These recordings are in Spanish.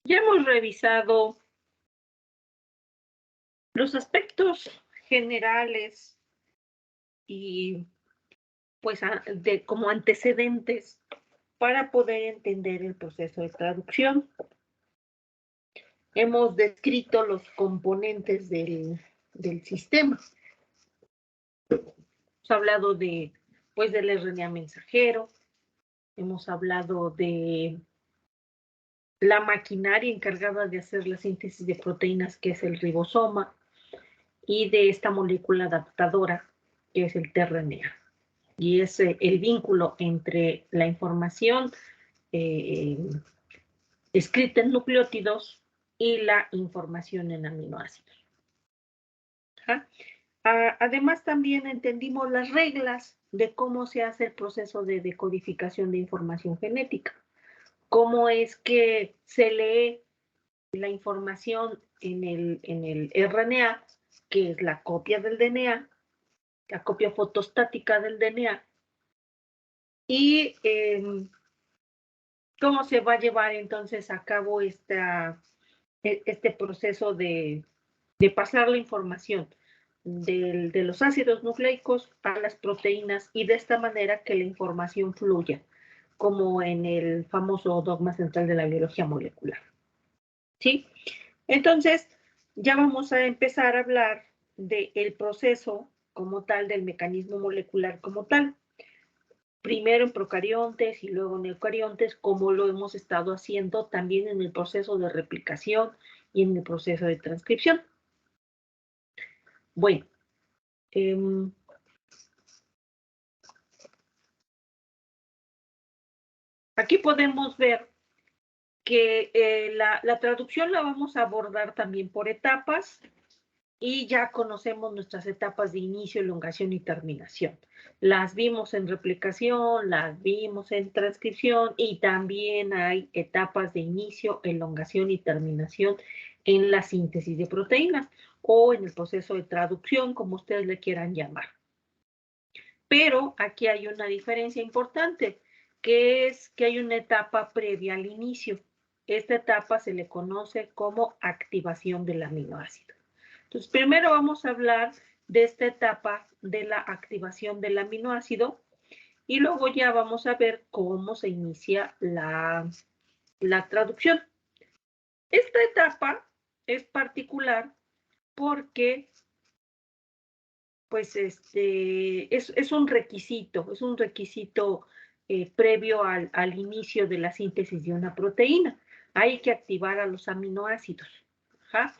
Ya hemos revisado los aspectos generales y pues como antecedentes para poder entender el proceso de traducción. Hemos descrito los componentes del sistema. Hemos hablado del RNA mensajero, hemos hablado de la maquinaria encargada de hacer la síntesis de proteínas, que es el ribosoma, y de esta molécula adaptadora, que es el tRNA. Y es el vínculo entre la información escrita en nucleótidos y la información en aminoácidos. Además, también entendimos las reglas de cómo se hace el proceso de decodificación de información genética. Cómo es que se lee la información en el RNA, que es la copia del DNA, la copia fotostática del DNA, y cómo se va a llevar entonces a cabo este proceso de pasar la información de los ácidos nucleicos a las proteínas, y de esta manera que la información fluya, como en el famoso dogma central de la biología molecular. ¿Sí? Entonces, ya vamos a empezar a hablar del proceso como tal, del mecanismo molecular como tal. Primero en procariontes y luego en eucariontes, como lo hemos estado haciendo también en el proceso de replicación y en el proceso de transcripción. Bueno, aquí podemos ver que la traducción la vamos a abordar también por etapas, y ya conocemos nuestras etapas de inicio, elongación y terminación. Las vimos en replicación, las vimos en transcripción, y también hay etapas de inicio, elongación y terminación en la síntesis de proteínas o en el proceso de traducción, como ustedes le quieran llamar. Pero aquí hay una diferencia importante, que es que hay una etapa previa al inicio. Esta etapa se le conoce como activación del aminoácido. Entonces, primero vamos a hablar de esta etapa de la activación del aminoácido, y luego ya vamos a ver cómo se inicia la traducción. Esta etapa es particular porque pues es un requisito previo al inicio de la síntesis de una proteína. Hay que activar a los aminoácidos. ¿Ja?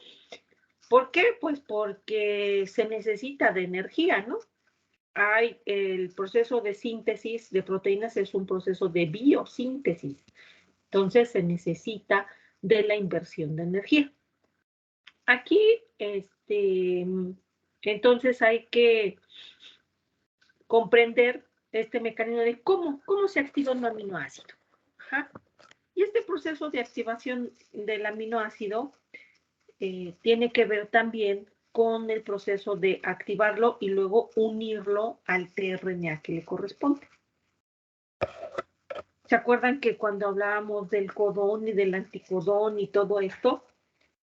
¿Por qué? Pues porque se necesita de energía, ¿no? El proceso de síntesis de proteínas es un proceso de biosíntesis. Entonces se necesita de la inversión de energía. Aquí, entonces hay que comprender este mecanismo de cómo se activa un aminoácido. ¿Ja? Y este proceso de activación del aminoácido tiene que ver también con el proceso de activarlo y luego unirlo al tRNA que le corresponde. ¿Se acuerdan que cuando hablábamos del codón y del anticodón y todo esto,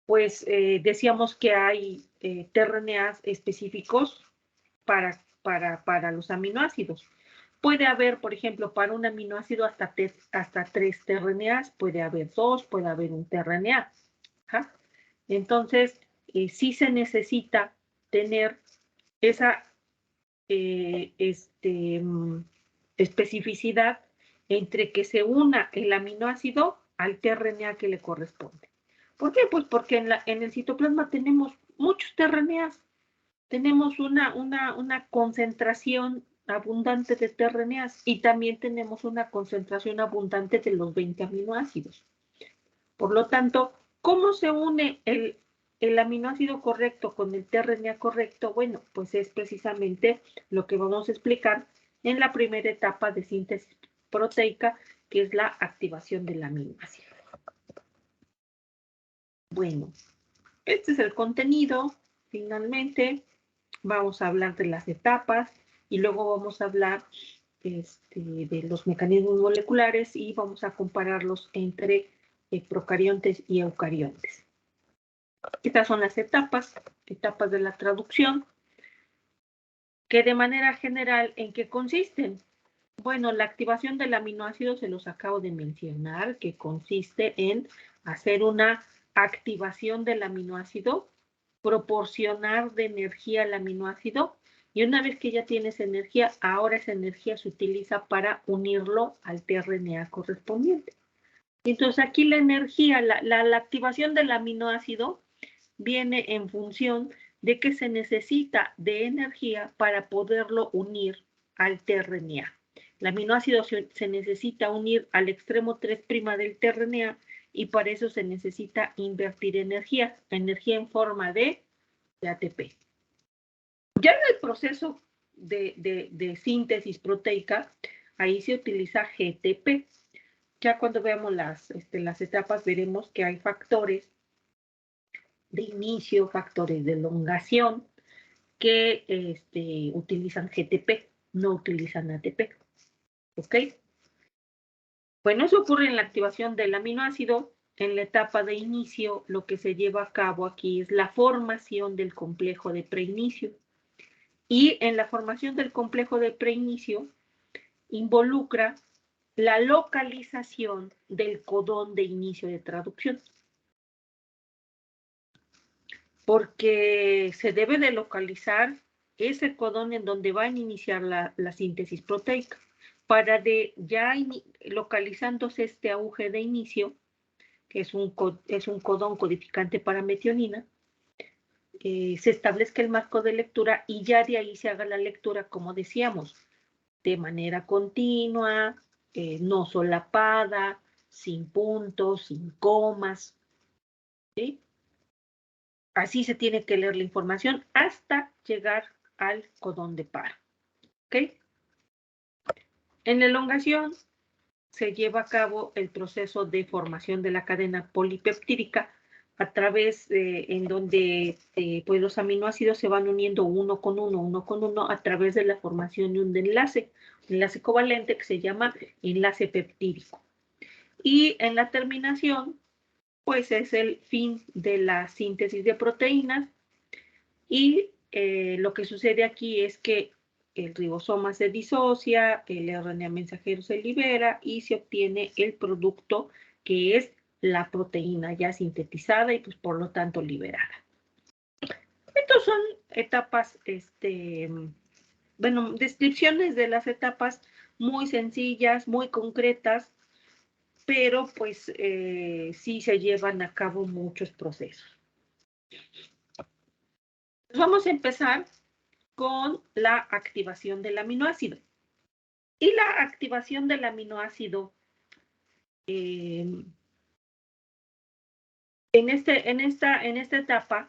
pues decíamos que hay tRNAs específicos para los aminoácidos? Puede haber, por ejemplo, para un aminoácido hasta 3 tRNAs, puede haber 2, puede haber un tRNA. ¿Ja? Entonces, sí se necesita tener esa especificidad entre que se una el aminoácido al tRNA que le corresponde. ¿Por qué? Pues porque en el citoplasma tenemos muchos tRNAs, tenemos una concentración abundante de tRNAs, y también tenemos una concentración abundante de los 20 aminoácidos. Por lo tanto, ¿cómo se une el aminoácido correcto con el tRNA correcto? Bueno, pues es precisamente lo que vamos a explicar en la primera etapa de síntesis proteica, que es la activación del aminoácido. Bueno, este es el contenido. Finalmente, vamos a hablar de las etapas y luego vamos a hablar de los mecanismos moleculares, y vamos a compararlos entre procariontes y eucariontes. Estas son las etapas de la traducción, que de manera general, ¿en qué consisten? Bueno, la activación del aminoácido se los acabo de mencionar, que consiste en hacer una activación del aminoácido, proporcionar de energía al aminoácido, y una vez que ya tienes energía, ahora esa energía se utiliza para unirlo al tRNA correspondiente. Entonces aquí la energía, la activación del aminoácido viene en función de que se necesita de energía para poderlo unir al tRNA. El aminoácido se necesita unir al extremo 3' del tRNA y para eso se necesita invertir energía en forma de ATP. Ya en el proceso de síntesis proteica, ahí se utiliza GTP. Ya cuando veamos las etapas veremos que hay factores de inicio, factores de elongación que utilizan GTP, no utilizan ATP. ¿Ok? Bueno, eso ocurre en la activación del aminoácido. En la etapa de inicio, lo que se lleva a cabo aquí es la formación del complejo de preinicio. Y en la formación del complejo de preinicio involucra la localización del codón de inicio de traducción. Porque se debe de localizar ese codón en donde van a iniciar la síntesis proteica. Para localizándose este auge de inicio, que es un codón codificante para metionina, se establezca el marco de lectura y ya de ahí se haga la lectura, como decíamos, de manera continua, no solapada, sin puntos, sin comas, ¿sí? Así se tiene que leer la información hasta llegar al codón de paro. ¿Ok? En la elongación se lleva a cabo el proceso de formación de la cadena polipeptídica a través en donde pues los aminoácidos se van uniendo uno con uno a través de la formación de un enlace covalente que se llama enlace peptídico. Y en la terminación, pues es el fin de la síntesis de proteínas y lo que sucede aquí es que el ribosoma se disocia, el RNA mensajero se libera y se obtiene el producto que es la proteína ya sintetizada y pues por lo tanto liberada. Estas son etapas, bueno, descripciones de las etapas muy sencillas, muy concretas, pero pues sí se llevan a cabo muchos procesos. Vamos a empezar con la activación del aminoácido. Y la activación del aminoácido en esta etapa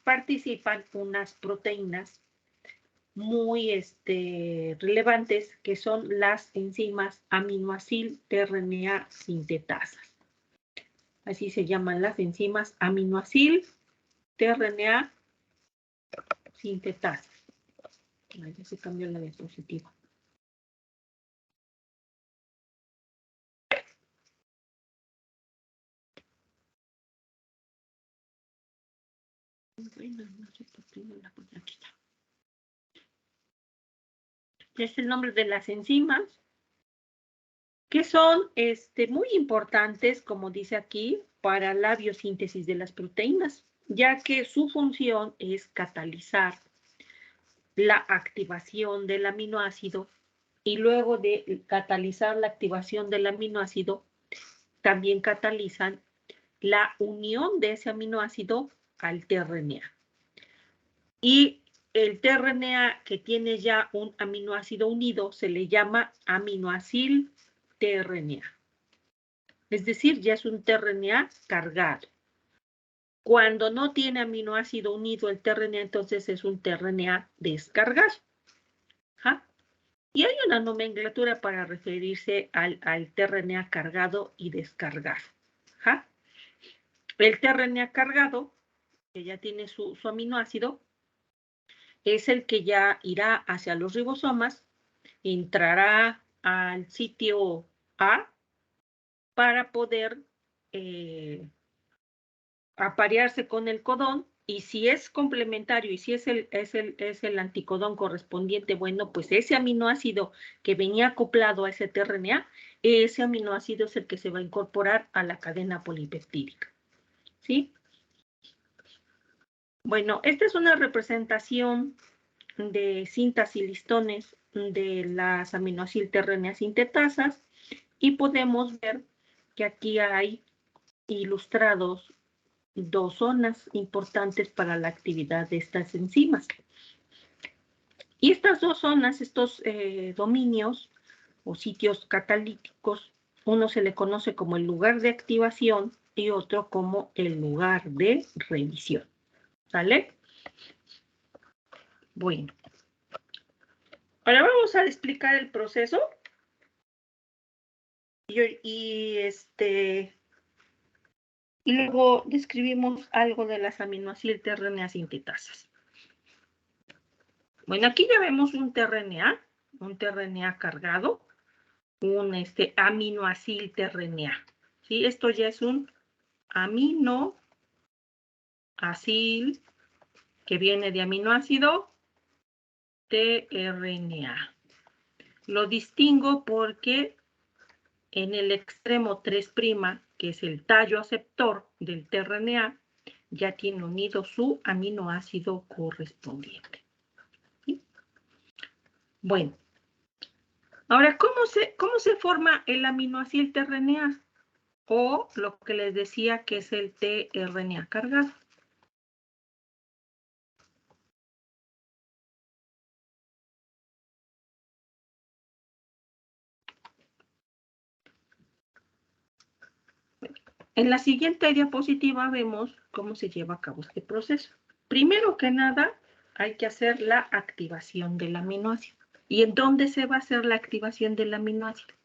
participan unas proteínas muy relevantes que son las enzimas aminoacil tRNA sintetasas. Así se llaman las enzimas aminoacil tRNA sintetasas. Ahí ya se cambió la diapositiva. No sé por qué no la puse aquí. Es el nombre de las enzimas, que son muy importantes, como dice aquí, para la biosíntesis de las proteínas, ya que su función es catalizar la activación del aminoácido y luego de catalizar la activación del aminoácido, también catalizan la unión de ese aminoácido al tRNA. Y el tRNA que tiene ya un aminoácido unido se le llama aminoacil tRNA. Es decir, ya es un tRNA cargado. Cuando no tiene aminoácido unido el tRNA, entonces es un tRNA descargado. ¿Ja? Y hay una nomenclatura para referirse al tRNA cargado y descargado. ¿Ja? El tRNA cargado, que ya tiene su aminoácido, es el que ya irá hacia los ribosomas, entrará al sitio A para poder aparearse con el codón, y si es complementario y si es el anticodón correspondiente, bueno, pues ese aminoácido que venía acoplado a ese tRNA, ese aminoácido es el que se va a incorporar a la cadena polipeptídica, ¿sí? Bueno, esta es una representación de cintas y listones de las aminoacil-tRNA sintetasas, y podemos ver que aquí hay ilustrados dos zonas importantes para la actividad de estas enzimas. Y estas dos zonas, estos dominios o sitios catalíticos, uno se le conoce como el lugar de activación y otro como el lugar de revisión. ¿Sale? Bueno. Ahora vamos a explicar el proceso. Y luego describimos algo de las aminoacil-tRNA sintetasas. Bueno, aquí ya vemos un tRNA cargado, un aminoacil-tRNA. ¿Sí? Esto ya es un aminoacil que viene de aminoácido tRNA. Lo distingo porque en el extremo 3', que es el tallo aceptor del tRNA, ya tiene unido su aminoácido correspondiente. ¿Sí? Bueno, ahora, ¿cómo se forma el aminoácido tRNA? O lo que les decía que es el tRNA cargado. En la siguiente diapositiva vemos cómo se lleva a cabo este proceso. Primero que nada, hay que hacer la activación del aminoácido. ¿Y en dónde se va a hacer la activación del aminoácido?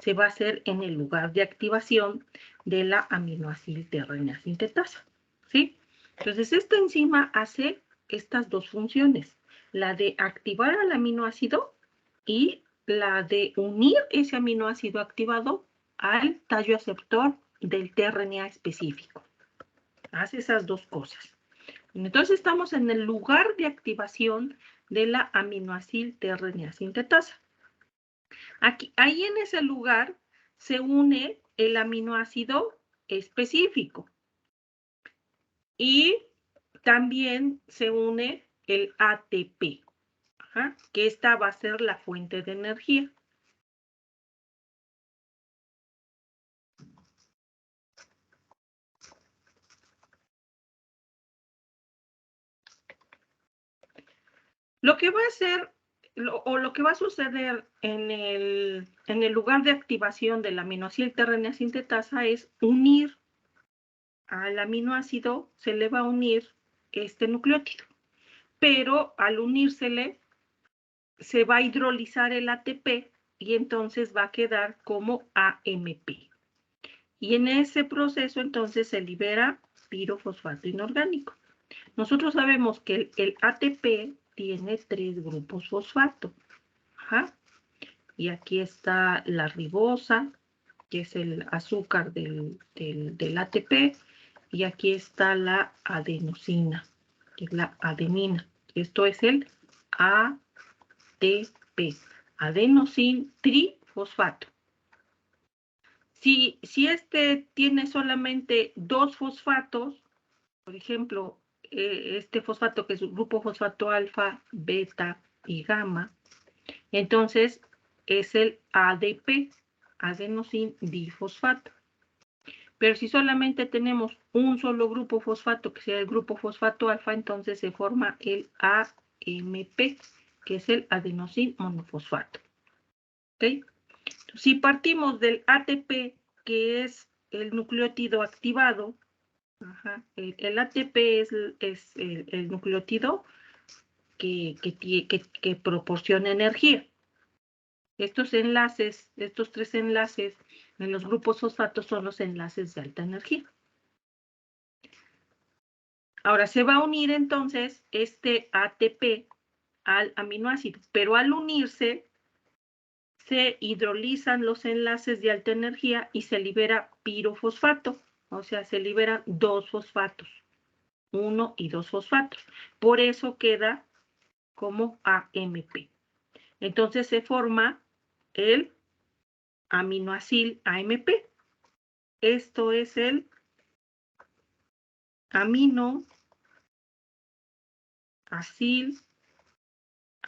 Se va a hacer en el lugar de activación de la aminoacil-tRNA sintetasa. ¿Sí? Entonces, esta enzima hace estas dos funciones, la de activar al aminoácido y la de unir ese aminoácido activado al tallo aceptor del tRNA específico. Hace esas dos cosas. Entonces estamos en el lugar de activación de la aminoacil-tRNA sintetasa. Ahí en ese lugar se une el aminoácido específico y también se une el ATP, que esta va a ser la fuente de energía. Lo que va a hacer, lo que va a suceder en el lugar de activación del aminoacil-tRNA sintetasa es unir al aminoácido, se le va a unir este nucleótido, pero al unírsele se va a hidrolizar el ATP y entonces va a quedar como AMP. Y en ese proceso entonces se libera pirofosfato inorgánico. Nosotros sabemos que el ATP tiene 3 grupos fosfato. Y aquí está la ribosa, que es el azúcar del ATP, y aquí está la adenosina, que es la adenina. Esto es el ATP, adenosin trifosfato. Si este tiene solamente 2 fosfatos, por ejemplo, este fosfato que es el grupo fosfato alfa, beta y gamma, entonces es el ADP, adenosin difosfato. Pero si solamente tenemos un solo grupo fosfato, que sea el grupo fosfato alfa, entonces se forma el AMP, que es el adenosin monofosfato. ¿Okay? Si partimos del ATP, que es el nucleótido activado, el ATP es el nucleótido que proporciona energía. Estos enlaces, estos 3 enlaces en los grupos fosfatos son los enlaces de alta energía. Ahora se va a unir entonces este ATP al aminoácido, pero al unirse se hidrolizan los enlaces de alta energía y se libera pirofosfato. O sea, se liberan 2 fosfatos, 1 y 2 fosfatos. Por eso queda como AMP. Entonces se forma el aminoacil AMP. Esto es el aminoacil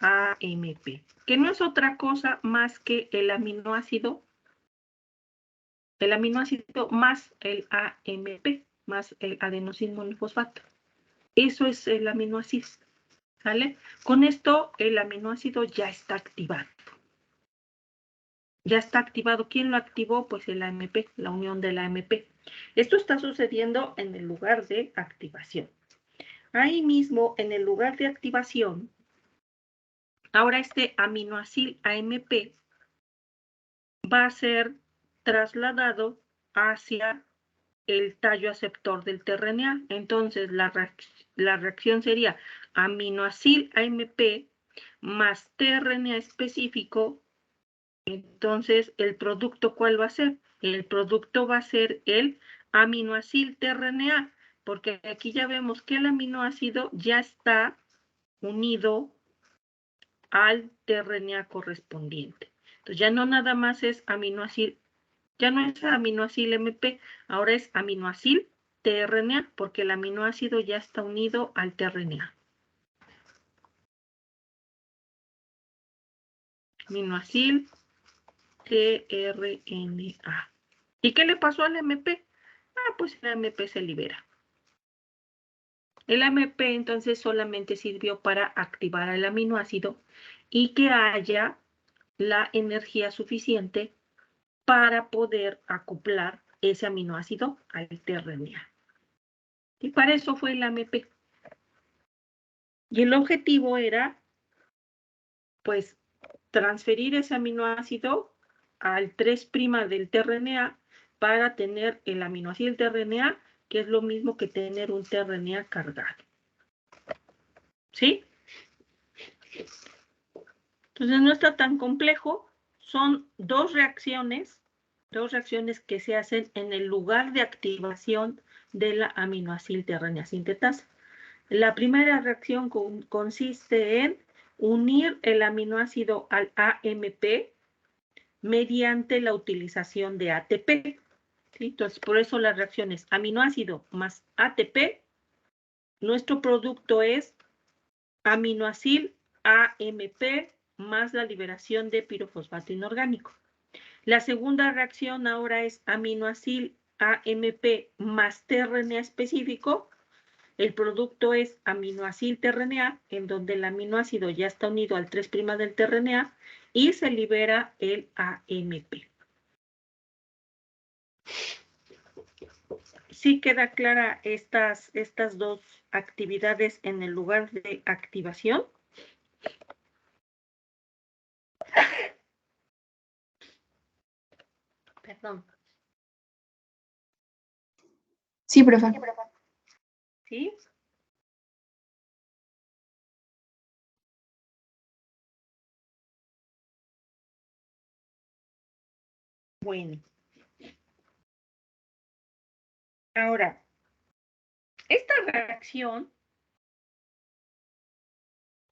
AMP, que no es otra cosa más que el aminoácido más el AMP, más el adenosín monofosfato. Eso es el aminoácido, ¿sale? Con esto el aminoácido ya está activado. Ya está activado. ¿Quién lo activó? Pues el AMP, la unión del AMP. Esto está sucediendo en el lugar de activación. Ahí mismo, en el lugar de activación, ahora este aminoacil AMP va a ser trasladado hacia el tallo aceptor del tRNA. Entonces, la reacción sería aminoacil AMP más tRNA específico. Entonces, ¿el producto cuál va a ser? El producto va a ser el aminoacil tRNA, porque aquí ya vemos que el aminoácido ya está unido al tRNA correspondiente. Entonces, ya no nada más es aminoacil, ya no es aminoacil MP, ahora es aminoacil tRNA, porque el aminoácido ya está unido al tRNA. Aminoacil tRNA. ¿Y qué le pasó al MP? Ah, pues el AMP se libera. El AMP entonces solamente sirvió para activar el aminoácido y que haya la energía suficiente para poder acoplar ese aminoácido al tRNA. Y para eso fue el AMP. Y el objetivo era, pues, transferir ese aminoácido al 3' del tRNA para tener el aminoácido tRNA, que es lo mismo que tener un tRNA cargado. ¿Sí? Entonces no está tan complejo. Son dos reacciones que se hacen en el lugar de activación de la aminoacil tRNA sintetasa. La primera reacción consiste en unir el aminoácido al AMP mediante la utilización de ATP. ¿Sí? Entonces, por eso la reacción es aminoácido más ATP. Nuestro producto es aminoacil AMP más la liberación de pirofosfato inorgánico. La segunda reacción ahora es aminoacil AMP más tRNA específico. El producto es aminoacil tRNA, en donde el aminoácido ya está unido al 3' del tRNA y se libera el AMP. ¿Sí queda clara estas dos actividades en el lugar de activación? Perdón. Sí, profe. ¿Sí? Bueno. Ahora, esta reacción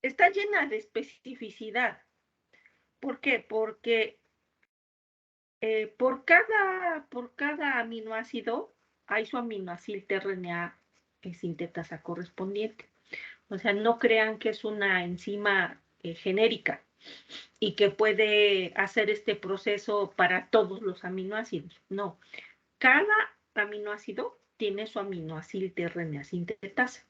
está llena de especificidad. ¿Por qué? Porque por cada aminoácido hay su aminoacil tRNA sintetasa correspondiente. O sea, no crean que es una enzima genérica y que puede hacer este proceso para todos los aminoácidos. No, cada aminoácido tiene su aminoacil tRNA sintetasa.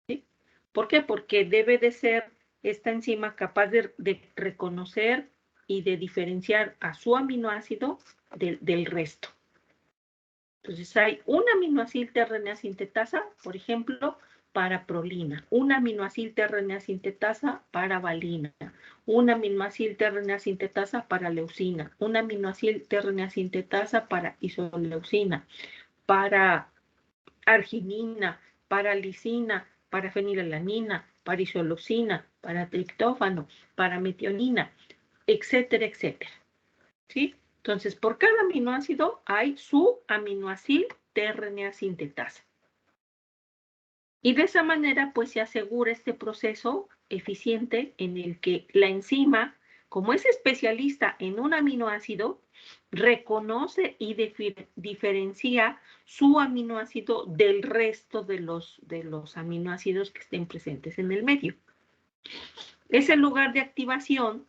¿Sí? ¿Por qué? Porque debe de ser esta enzima capaz de reconocer y de diferenciar a su aminoácido del resto. Entonces hay un aminoacil tRNA sintetasa, por ejemplo, para prolina, un aminoacil tRNA sintetasa para valina, un aminoacil tRNA sintetasa para leucina, un aminoacil tRNA sintetasa para isoleucina, para arginina, para lisina, para fenilalanina, para isoleucina, para triptófano, para metionina, etcétera, etcétera. ¿Sí? Entonces, por cada aminoácido hay su aminoacil tRNA sintetasa. Y de esa manera, pues se asegura este proceso eficiente en el que la enzima, como es especialista en un aminoácido, reconoce y diferencia su aminoácido del resto de los aminoácidos que estén presentes en el medio. Ese lugar de activación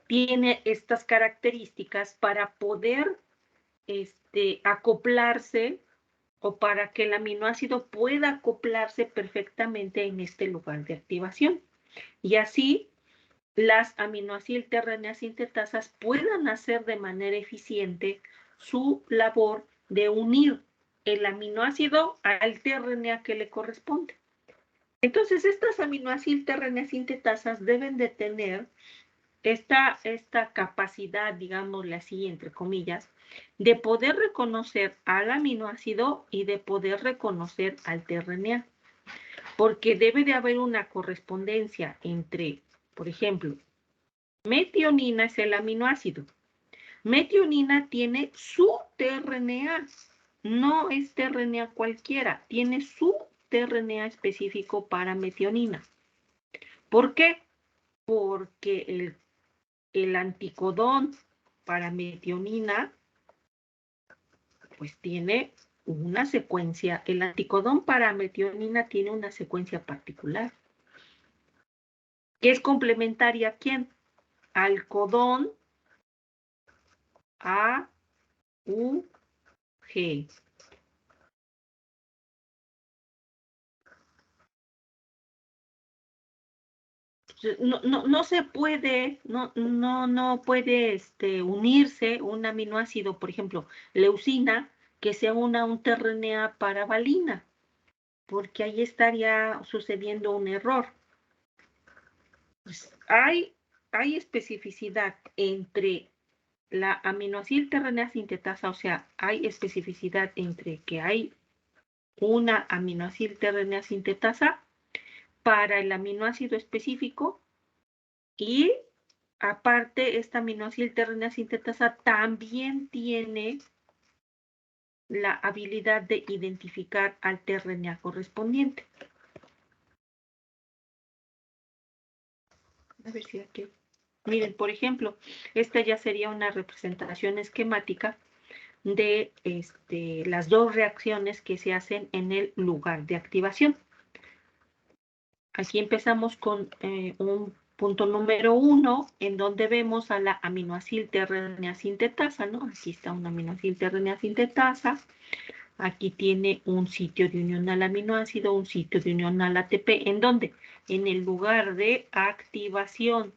tiene estas características para poder acoplarse o para que el aminoácido pueda acoplarse perfectamente en este lugar de activación. Y así las aminoacil-tRNA sintetasas puedan hacer de manera eficiente su labor de unir el aminoácido al tRNA que le corresponde. Entonces, estas aminoacil-tRNA sintetasas deben de tener esta capacidad, digámosle así, entre comillas, de poder reconocer al aminoácido y de poder reconocer al tRNA. Porque debe de haber una correspondencia entre, por ejemplo, metionina es el aminoácido. Metionina tiene su tRNA, no es tRNA cualquiera, tiene su tRNA específico para metionina. ¿Por qué? Porque el anticodón para metionina, pues tiene una secuencia, el anticodón para metionina tiene una secuencia particular, que es complementaria ¿a quién? Al codón AUG. No se puede, no puede unirse un aminoácido, por ejemplo, leucina, que se una a un tRNA para valina, porque ahí estaría sucediendo un error. Pues hay especificidad entre la aminoacil-tRNA sintetasa, o sea, hay especificidad entre que hay una aminoacil-tRNA sintetasa para el aminoácido específico y aparte esta aminoacil-tRNA sintetasa también tiene la habilidad de identificar al tRNA correspondiente. A ver si aquí. Miren, por ejemplo, esta ya sería una representación esquemática de las dos reacciones que se hacen en el lugar de activación. Aquí empezamos con un punto número 1, en donde vemos a la aminoacil-tRNA sintetasa, ¿no? Aquí está una aminoacil-tRNA sintetasa. Aquí tiene un sitio de unión al aminoácido, un sitio de unión al ATP. ¿En dónde? En el lugar de activación,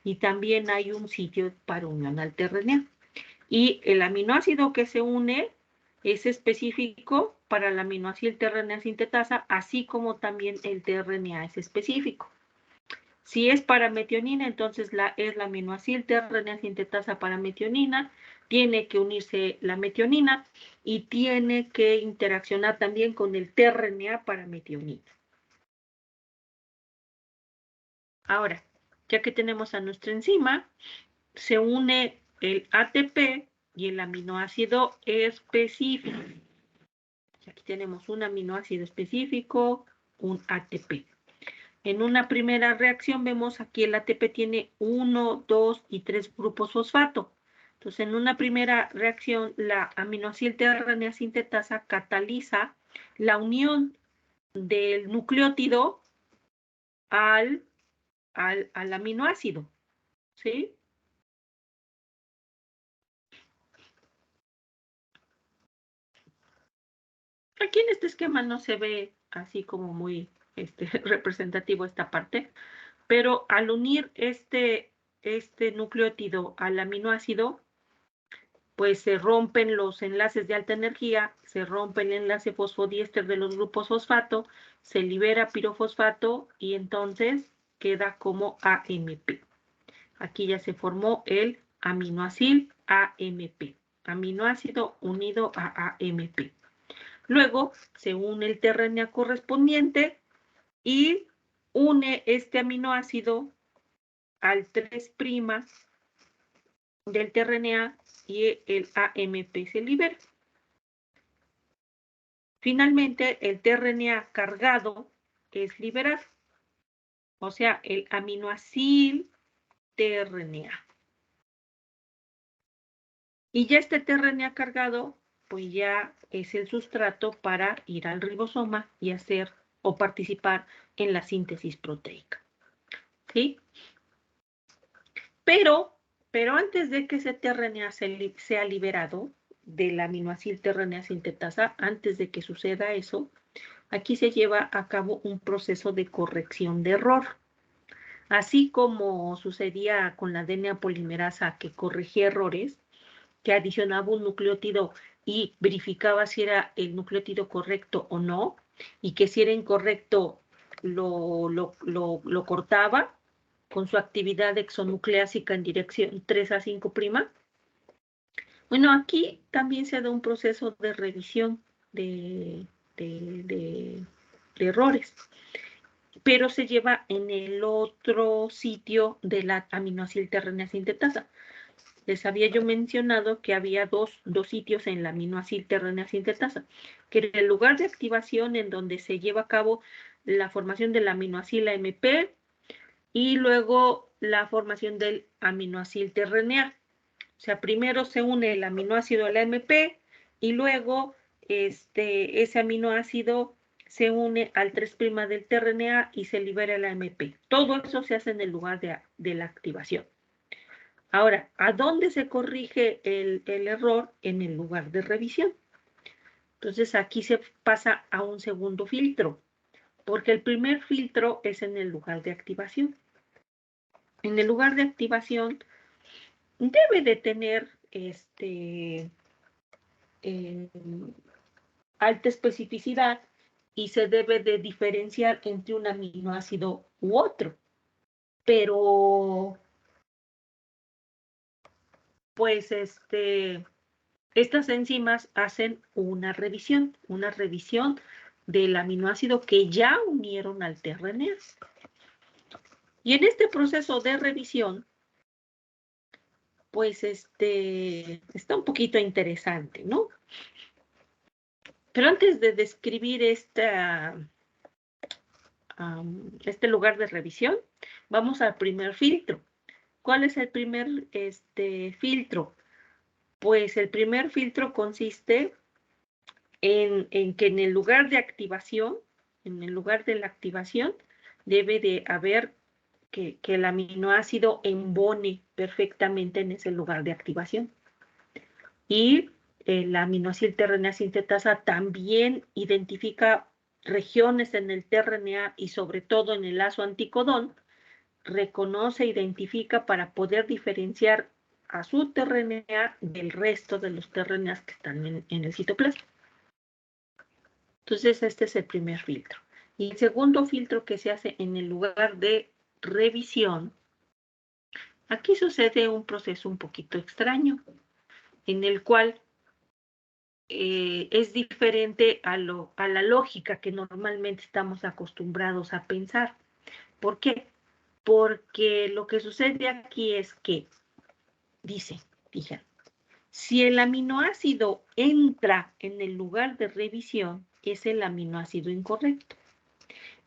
Y también hay un sitio para unión al tRNA. Y el aminoácido que se une es específico para la aminoacil-tRNA sintetasa, así como también el tRNA es específico. Si es para metionina, entonces es la aminoacil-tRNA sintetasa para metionina, tiene que unirse la metionina y tiene que interaccionar también con el tRNA para metionina. Ahora, ya que tenemos a nuestra enzima, se une el ATP y el aminoácido específico. Aquí tenemos un aminoácido específico, un ATP. En una primera reacción vemos aquí el ATP tiene 1, 2 y 3 grupos fosfato. Entonces, en una primera reacción, la aminoacil-tRNA sintetasa cataliza la unión del nucleótido al aminoácido, ¿sí? Aquí en este esquema no se ve así como muy representativo esta parte, pero al unir este nucleótido al aminoácido, pues se rompen los enlaces de alta energía, se rompe el enlace fosfodiéster de los grupos fosfato, se libera pirofosfato y entonces queda como AMP. Aquí ya se formó el aminoacil AMP, aminoácido unido a AMP. Luego se une el tRNA correspondiente y une este aminoácido al 3' del tRNA y el AMP se libera. Finalmente, el tRNA cargado es liberado, o sea, el aminoacil tRNA. Y ya este tRNA cargado, pues ya es el sustrato para ir al ribosoma y hacer o participar en la síntesis proteica. ¿Sí? Pero antes de que ese tRNA sea liberado del aminoacil tRNA sintetasa, antes de que suceda eso, aquí se lleva a cabo un proceso de corrección de error. Así como sucedía con la DNA polimerasa que corregía errores, que adicionaba un nucleótido y verificaba si era el nucleótido correcto o no, y que si era incorrecto lo cortaba con su actividad exonucleásica en dirección 3A5'. Bueno, aquí también se da un proceso de revisión de errores, pero se lleva en el otro sitio de la aminoacil tRNA sintetasa. Les había yo mencionado que había dos sitios en la aminoacil tRNA sintetasa, que era el lugar de activación en donde se lleva a cabo la formación del aminoacil AMP y luego la formación del aminoacil tRNA. O sea, primero se une el aminoácido al AMP y luego ese aminoácido se une al 3' del tRNA y se libera el AMP. Todo eso se hace en el lugar de la activación. Ahora, ¿a dónde se corrige el error? En el lugar de revisión. Entonces, aquí se pasa a un segundo filtro, porque el primer filtro es en el lugar de activación. En el lugar de activación debe de tener alta especificidad y se debe de diferenciar entre un aminoácido u otro. Pero, pues, estas enzimas hacen una revisión del aminoácido que ya unieron al tRNA. Y en este proceso de revisión, pues está un poquito interesante, ¿no? Pero antes de describir este lugar de revisión, vamos al primer filtro. ¿Cuál es el primer filtro? Pues el primer filtro consiste en que en el lugar de activación, debe de haber que el aminoácido embone perfectamente en ese lugar de activación. Y la aminoacil tRNA sintetasa también identifica regiones en el tRNA y sobre todo en el lazo anticodón, reconoce, identifica para poder diferenciar a su tRNA del resto de los tRNAs que están en el citoplasma. Entonces, este es el primer filtro. Y el segundo filtro que se hace en el lugar de revisión, aquí sucede un proceso un poquito extraño, en el cual es diferente a la lógica que normalmente estamos acostumbrados a pensar. ¿Por qué? Porque lo que sucede aquí es que, dijeron, si el aminoácido entra en el lugar de revisión, es el aminoácido incorrecto.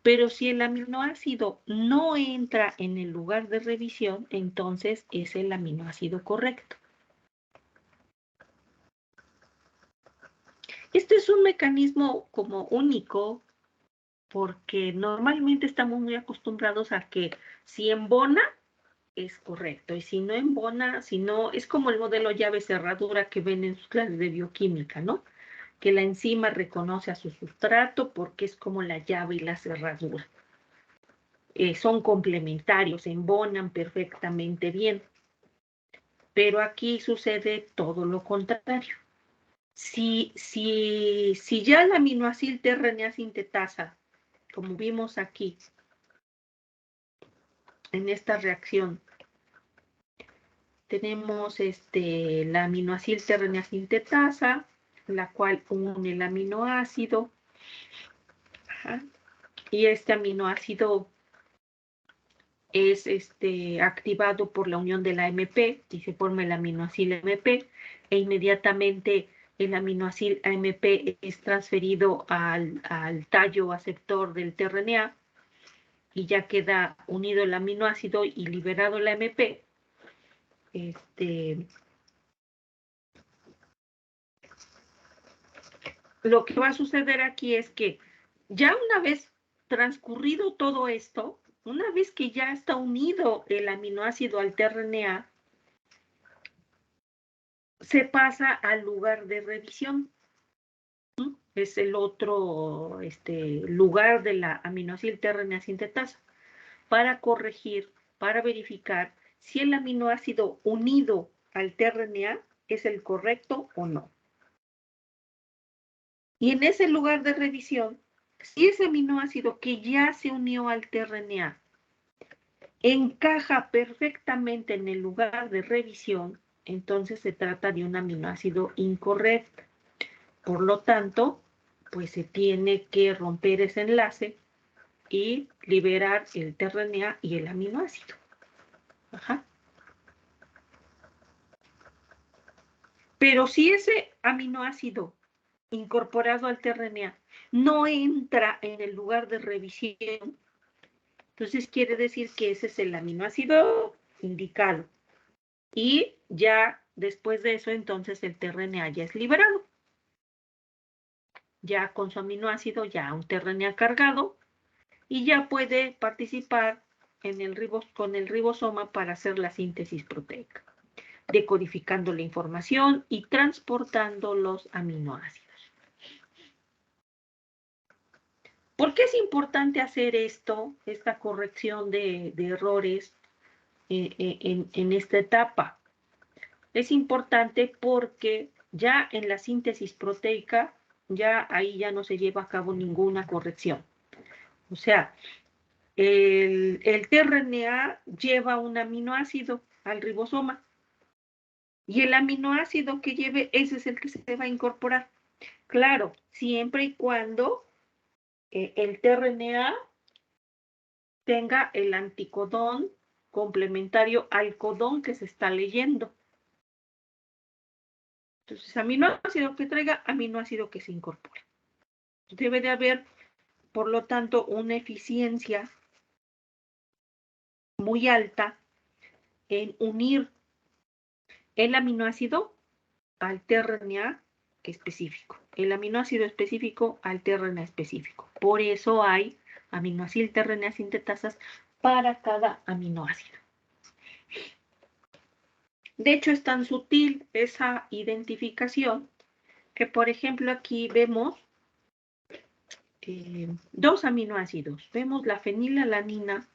Pero si el aminoácido no entra en el lugar de revisión, entonces es el aminoácido correcto. Este es un mecanismo como único, porque normalmente estamos muy acostumbrados a que si embona, es correcto. Y si no embona, si no, es como el modelo llave-cerradura que ven en sus clases de bioquímica, ¿no? Que la enzima reconoce a su sustrato porque es como la llave y la cerradura. Son complementarios, embonan perfectamente bien. Pero aquí sucede todo lo contrario. Si ya el aminoacil tRNA sintetasa, como vimos aquí, en esta reacción, tenemos la aminoacil tRNA sintetasa, la cual une el aminoácido. Ajá. Y este aminoácido es activado por la unión de la AMP y se forma el aminoácido AMP e inmediatamente el aminoácido AMP es transferido al tallo aceptor del tRNA y ya queda unido el aminoácido y liberado el AMP. Lo que va a suceder aquí es que ya una vez transcurrido todo esto, una vez que ya está unido el aminoácido al tRNA, se pasa al lugar de revisión. Es el otro lugar de la aminoácido tRNA sintetasa para corregir, para verificar si el aminoácido unido al tRNA es el correcto o no. Y en ese lugar de revisión, si ese aminoácido que ya se unió al tRNA encaja perfectamente en el lugar de revisión, entonces se trata de un aminoácido incorrecto. Por lo tanto, pues se tiene que romper ese enlace y liberar el tRNA y el aminoácido. Ajá. Pero si ese aminoácido incorporado al tRNA no entra en el lugar de revisión, entonces quiere decir que ese es el aminoácido indicado. Y ya después de eso, entonces el tRNA ya es liberado. Ya con su aminoácido, ya un tRNA cargado, y ya puede participar con el ribosoma para hacer la síntesis proteica, decodificando la información y transportando los aminoácidos. ¿Por qué es importante hacer esto, esta corrección de errores en esta etapa? Es importante porque ya en la síntesis proteica, ya ahí ya no se lleva a cabo ninguna corrección. O sea, el tRNA lleva un aminoácido al ribosoma y el aminoácido que lleve, ese es el que se va a incorporar. Claro, siempre y cuando el tRNA tenga el anticodón complementario al codón que se está leyendo. Entonces, aminoácido que traiga, aminoácido que se incorpore. Debe de haber, por lo tanto, una eficiencia muy alta en unir el aminoácido al tRNA específico, el aminoácido específico al tRNA específico. Por eso hay aminoácido tRNA sintetasas para cada aminoácido. De hecho, es tan sutil esa identificación que, por ejemplo, aquí vemos dos aminoácidos. Vemos la fenilalanina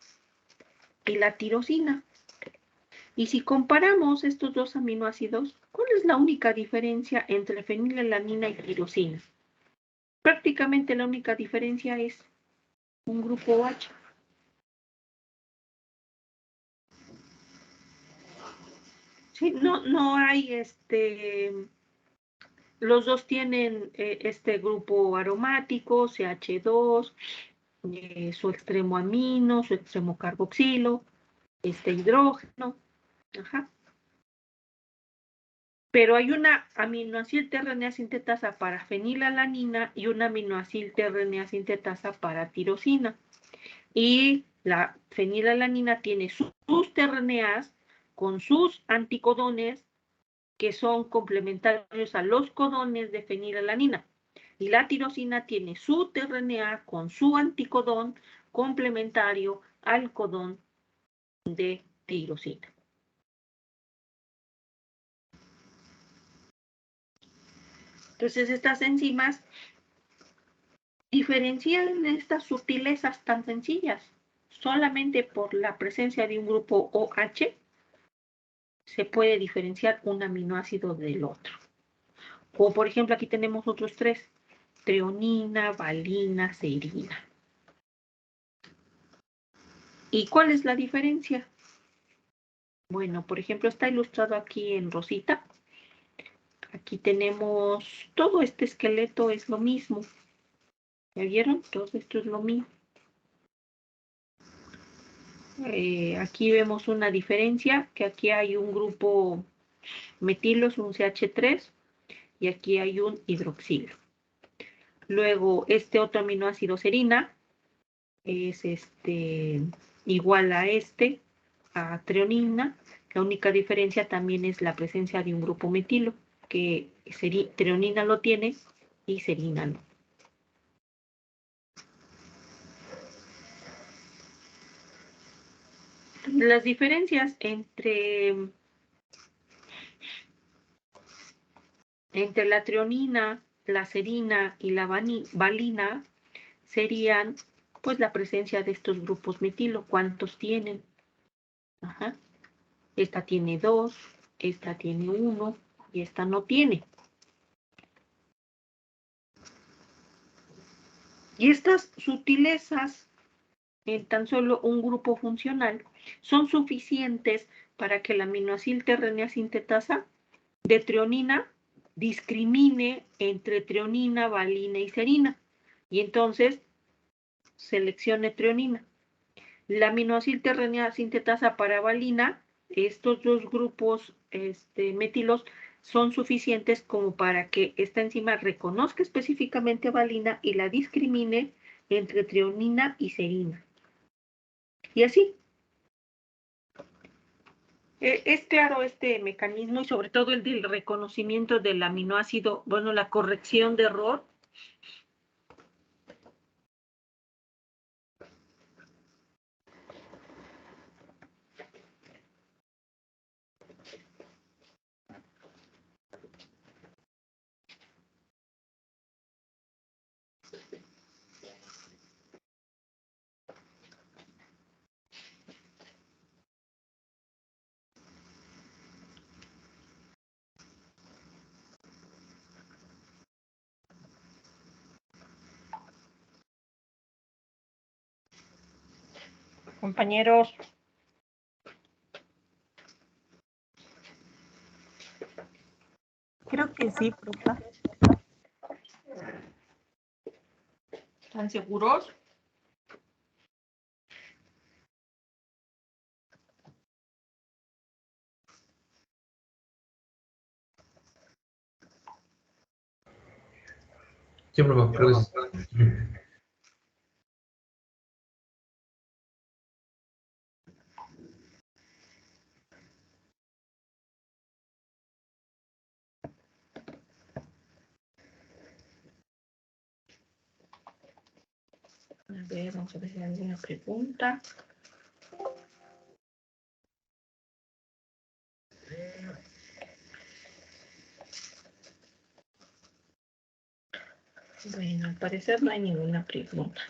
y la tirosina. Y si comparamos estos dos aminoácidos, ¿cuál es la única diferencia entre fenilalanina y tirosina? Prácticamente la única diferencia es un grupo OH. Sí, no hay los dos tienen este grupo aromático, CH2, su extremo amino, su extremo carboxilo, hidrógeno. Ajá. Pero hay una aminoácido tRNA sintetasa para fenilalanina y una aminoácido tRNA sintetasa para tirosina. Y la fenilalanina tiene sus tRNAs con sus anticodones que son complementarios a los codones de fenilalanina. Y la tirosina tiene su tRNA con su anticodón complementario al codón de tirosina. Entonces, estas enzimas diferencian estas sutilezas tan sencillas. Solamente por la presencia de un grupo OH se puede diferenciar un aminoácido del otro. O, por ejemplo, aquí tenemos otros tres: treonina, valina, serina. ¿Y cuál es la diferencia? Bueno, por ejemplo, está ilustrado aquí en rosita. Aquí tenemos todo este esqueleto, es lo mismo. ¿Ya vieron? Todo esto es lo mismo. Aquí vemos una diferencia, que aquí hay un grupo metilo, es un CH3, y aquí hay un hidroxilo. Luego, este otro aminoácido serina es igual a treonina. La única diferencia también es la presencia de un grupo metilo, que treonina lo tiene y serina no. Las diferencias entre la treonina, la serina y la valina serían pues la presencia de estos grupos metilo. ¿Cuántos tienen? Ajá. Esta tiene 2, esta tiene 1 y esta no tiene. Y estas sutilezas en tan solo un grupo funcional son suficientes para que la aminoacilterrenea sintetasa de treonina discrimine entre treonina, valina y serina. Y entonces seleccione treonina. La aminoacilterrenea sintetasa para valina, estos dos grupos metilos son suficientes como para que esta enzima reconozca específicamente a valina y la discrimine entre treonina y serina. Y así. Es claro este mecanismo y sobre todo el del reconocimiento del aminoácido, bueno, la corrección de error. Compañeros. Creo que sí, profe. ¿Están seguros? Sí, profe, creo que sí. A ver, vamos a ver si hay alguna pregunta. Bueno, al parecer no hay ninguna pregunta.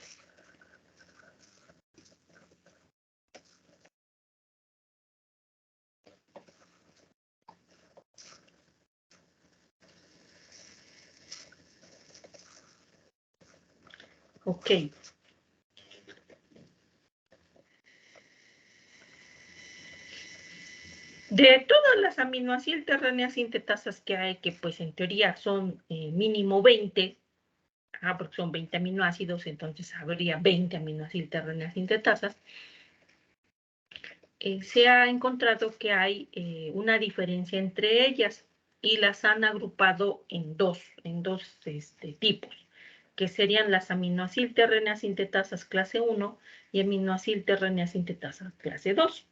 Ok. De todas las aminoacilterreneas sintetasas que hay, que pues en teoría son mínimo 20, porque son 20 aminoácidos, entonces habría 20 aminoacilterreneas sintetasas, se ha encontrado que hay una diferencia entre ellas y las han agrupado en dos tipos, que serían las aminoacilterreneas sintetasas clase 1 y aminoacilterreneas sintetasas clase 2.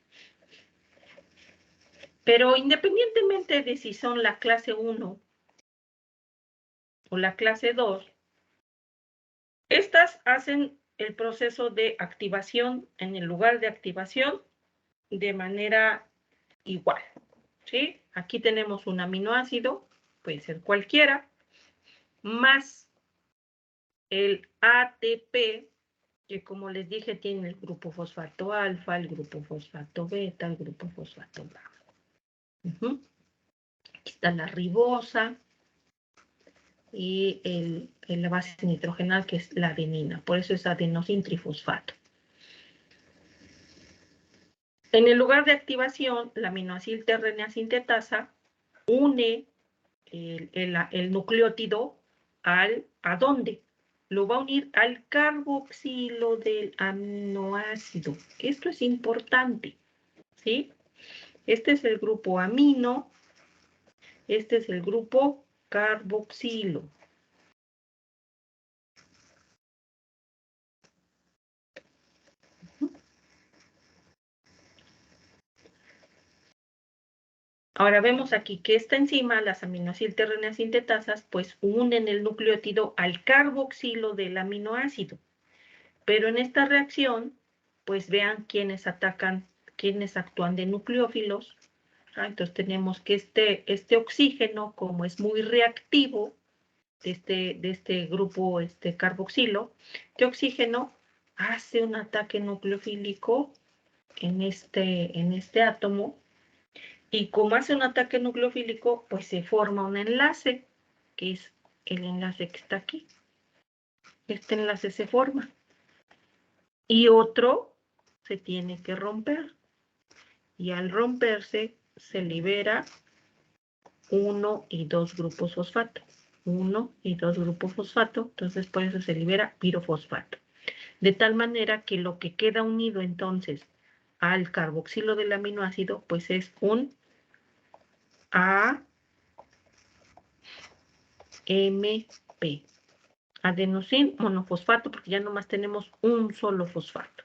Pero independientemente de si son la clase 1 o la clase 2, estas hacen el proceso de activación en el lugar de activación de manera igual, ¿sí? Aquí tenemos un aminoácido, puede ser cualquiera, más el ATP, que como les dije tiene el grupo fosfato alfa, el grupo fosfato beta, el grupo fosfato gamma. Aquí está la ribosa y la base nitrogenal, que es la adenina, por eso es adenosintrifosfato. En el lugar de activación, la aminoacilterrenea sintetasa une el nucleótido ¿a dónde? lo va a unir al carboxilo del aminoácido. Esto es importante, ¿sí? Este es el grupo amino, este es el grupo carboxilo. Ahora vemos aquí que esta enzima, las aminoacilterrenas sintetasas, pues unen el nucleótido al carboxilo del aminoácido. Pero en esta reacción, pues vean quiénes actúan de nucleófilos. Entonces tenemos que este oxígeno, como es muy reactivo de este grupo carboxilo, este oxígeno hace un ataque nucleofílico en este átomo. Y como hace un ataque nucleofílico, pues se forma un enlace, que es el enlace que está aquí. Este enlace se forma. Y otro se tiene que romper. Y al romperse, se libera 1 y 2 grupos fosfato. 1 y 2 grupos fosfato. Entonces, por eso se libera pirofosfato. De tal manera que lo que queda unido entonces al carboxilo del aminoácido, pues es un AMP, adenosín monofosfato, porque ya nomás tenemos un solo fosfato.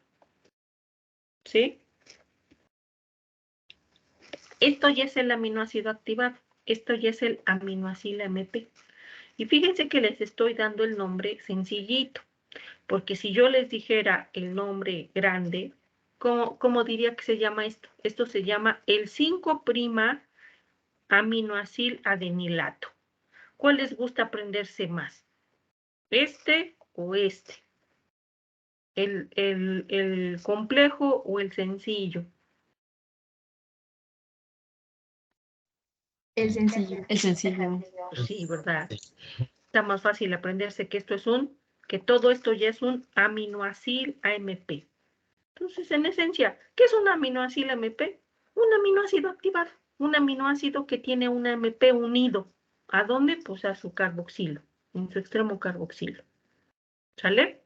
¿Sí? Esto ya es el aminoácido activado. Esto ya es el aminoácido MP. Y fíjense que les estoy dando el nombre sencillito, porque si yo les dijera el nombre grande, ¿cómo diría que se llama esto? Esto se llama el 5' aminoacil adenilato. ¿Cuál les gusta aprenderse más? ¿Este o este? ¿El complejo o el sencillo? El sencillo. El sencillo. Sí, ¿verdad? Está más fácil aprenderse que que todo esto ya es un aminoacil AMP. Entonces, en esencia, ¿qué es un aminoácido AMP? Un aminoácido activado, un aminoácido que tiene un AMP unido. ¿A dónde? Pues a su carboxilo, en su extremo carboxilo. ¿Sale?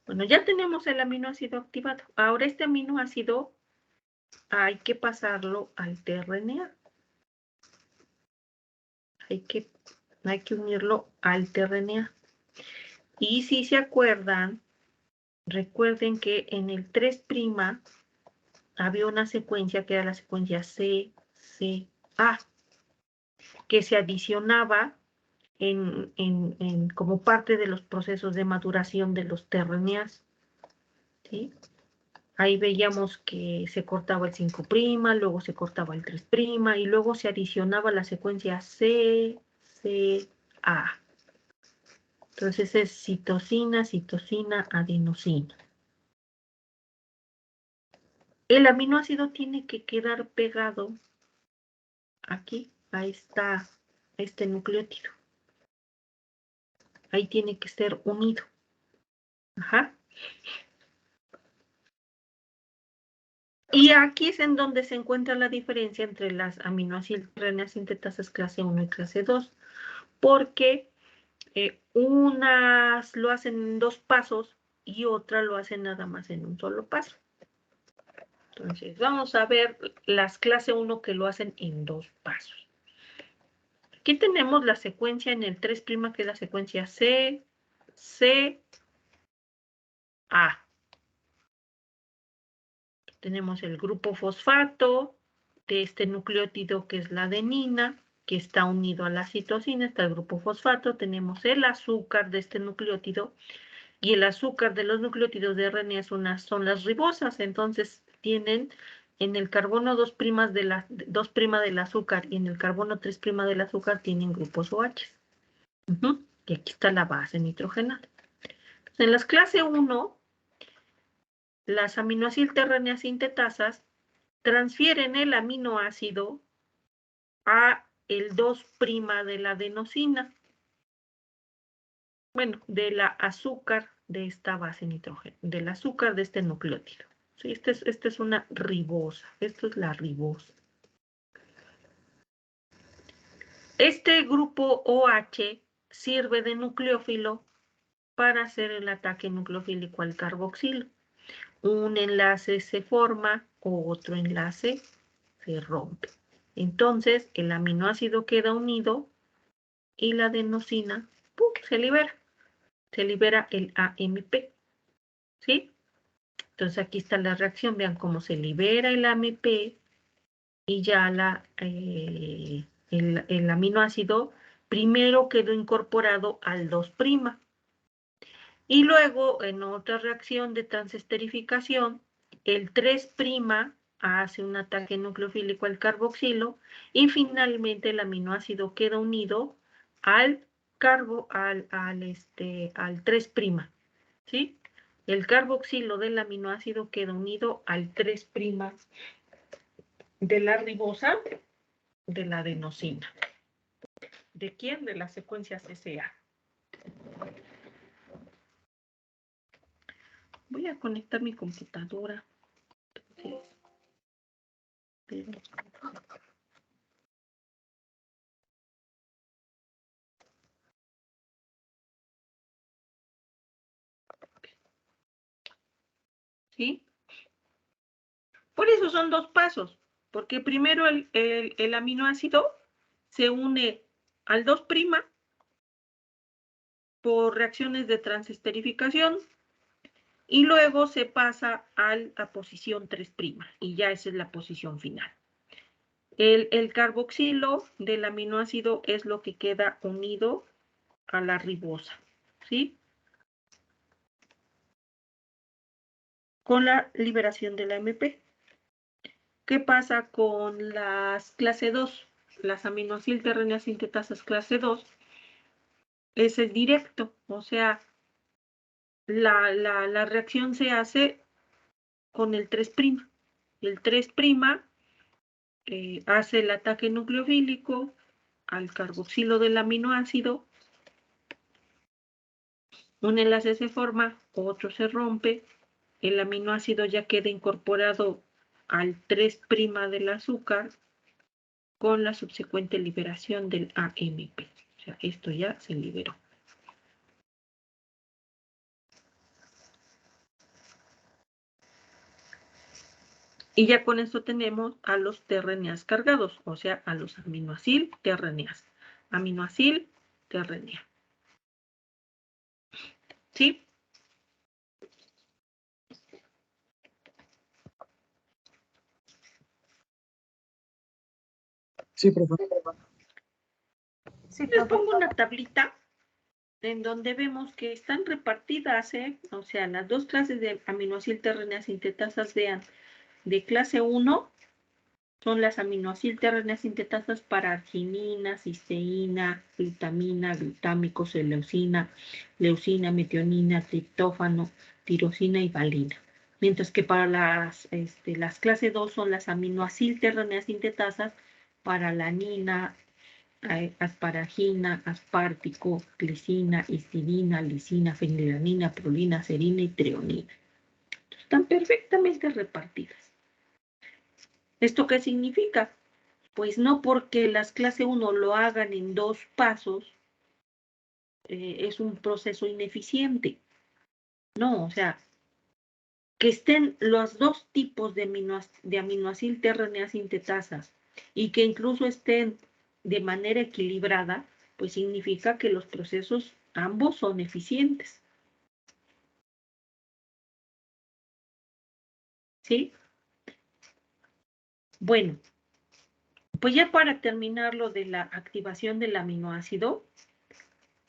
Bueno, ya tenemos el aminoácido activado. Ahora este aminoácido hay que pasarlo al tRNA. Hay que unirlo al tRNA. Y si se acuerdan, recuerden que en el 3' había una secuencia que era la secuencia CCA, que se adicionaba como parte de los procesos de maduración de los tRNAs. ¿Sí? Ahí veíamos que se cortaba el 5', luego se cortaba el 3' y luego se adicionaba la secuencia CCA. Entonces es citosina, citosina, adenosina. El aminoácido tiene que quedar pegado aquí, ahí está este nucleótido. Ahí tiene que ser unido. Ajá. Y aquí es en donde se encuentra la diferencia entre las aminoacilterrenas sintetasas clase 1 y clase 2, porque unas lo hacen en 2 pasos y otra lo hacen nada más en un solo paso. Entonces, vamos a ver las clase 1 que lo hacen en 2 pasos. Aquí tenemos la secuencia en el 3', que es la secuencia CCA. Tenemos el grupo fosfato de este nucleótido que es la adenina, que está unido a la citosina, está el grupo fosfato. Tenemos el azúcar de este nucleótido, y el azúcar de los nucleótidos de RNA son las ribosas. Entonces tienen en el carbono 2' del azúcar y en el carbono 3' del azúcar tienen grupos OH. Y aquí está la base nitrogenada. En las clase 1, las aminoacilterrenas sintetasas transfieren el aminoácido a el 2' de la adenosina. Bueno, de la azúcar de esta base nitrógeno, del azúcar de este nucleótido. Sí, esta es una ribosa. Esto es la ribosa. Este grupo OH sirve de nucleófilo para hacer el ataque nucleofílico al carboxilo. Un enlace se forma, otro enlace se rompe. Entonces, el aminoácido queda unido y la adenosina ¡pum!, se libera. Se libera el AMP. ¿Sí? Entonces, aquí está la reacción. Vean cómo se libera el AMP y ya el aminoácido primero quedó incorporado al 2'. Y luego, en otra reacción de transesterificación, el 3' hace un ataque nucleofílico al carboxilo y finalmente el aminoácido queda unido al 3'. ¿Sí? El carboxilo del aminoácido queda unido al 3' de la ribosa de la adenosina. ¿De quién? De las secuencias SA. Voy a conectar mi computadora. ¿Sí? Por eso son 2 pasos, porque primero el aminoácido se une al 2' por reacciones de transesterificación y luego se pasa a la posición 3' y ya esa es la posición final. El carboxilo del aminoácido es lo que queda unido a la ribosa, ¿sí? Con la liberación de la AMP. ¿Qué pasa con las clase 2? Las aminoacilterrenas sintetasas clase 2 es el directo, o sea, la reacción se hace con el 3'. El 3' hace el ataque nucleofílico al carboxilo del aminoácido. Un enlace se forma, otro se rompe. El aminoácido ya queda incorporado al 3' del azúcar con la subsecuente liberación del AMP. O sea, esto ya se liberó. Y ya con esto tenemos a los tRNAs cargados, o sea, a los aminoacil-tRNAs. Aminoacil-tRNA. ¿Sí? Sí, profe. Sí, Les profe. pongo una tablita en donde vemos que están repartidas, o sea, las 2 clases de aminoacil-tRNA sintetasas de clase 1 son las aminoacil-tRNA sintetasas para arginina, cisteína, glutamina, glutámicos, leucina, metionina, triptófano, tirosina y valina. Mientras que para las clase 2 son las aminoacil-tRNA sintetasas para alanina, asparagina, aspartico, glicina, histidina, lisina, fenilalanina, prolina, serina y treonina. Están perfectamente repartidas. ¿Esto qué significa? Pues no porque las clase 1 lo hagan en 2 pasos, es un proceso ineficiente. No, o sea, que estén los 2 tipos de aminoacil-tRNA sintetasas y que incluso estén de manera equilibrada, pues significa que los procesos ambos son eficientes. ¿Sí? Bueno, pues ya para terminar lo de la activación del aminoácido,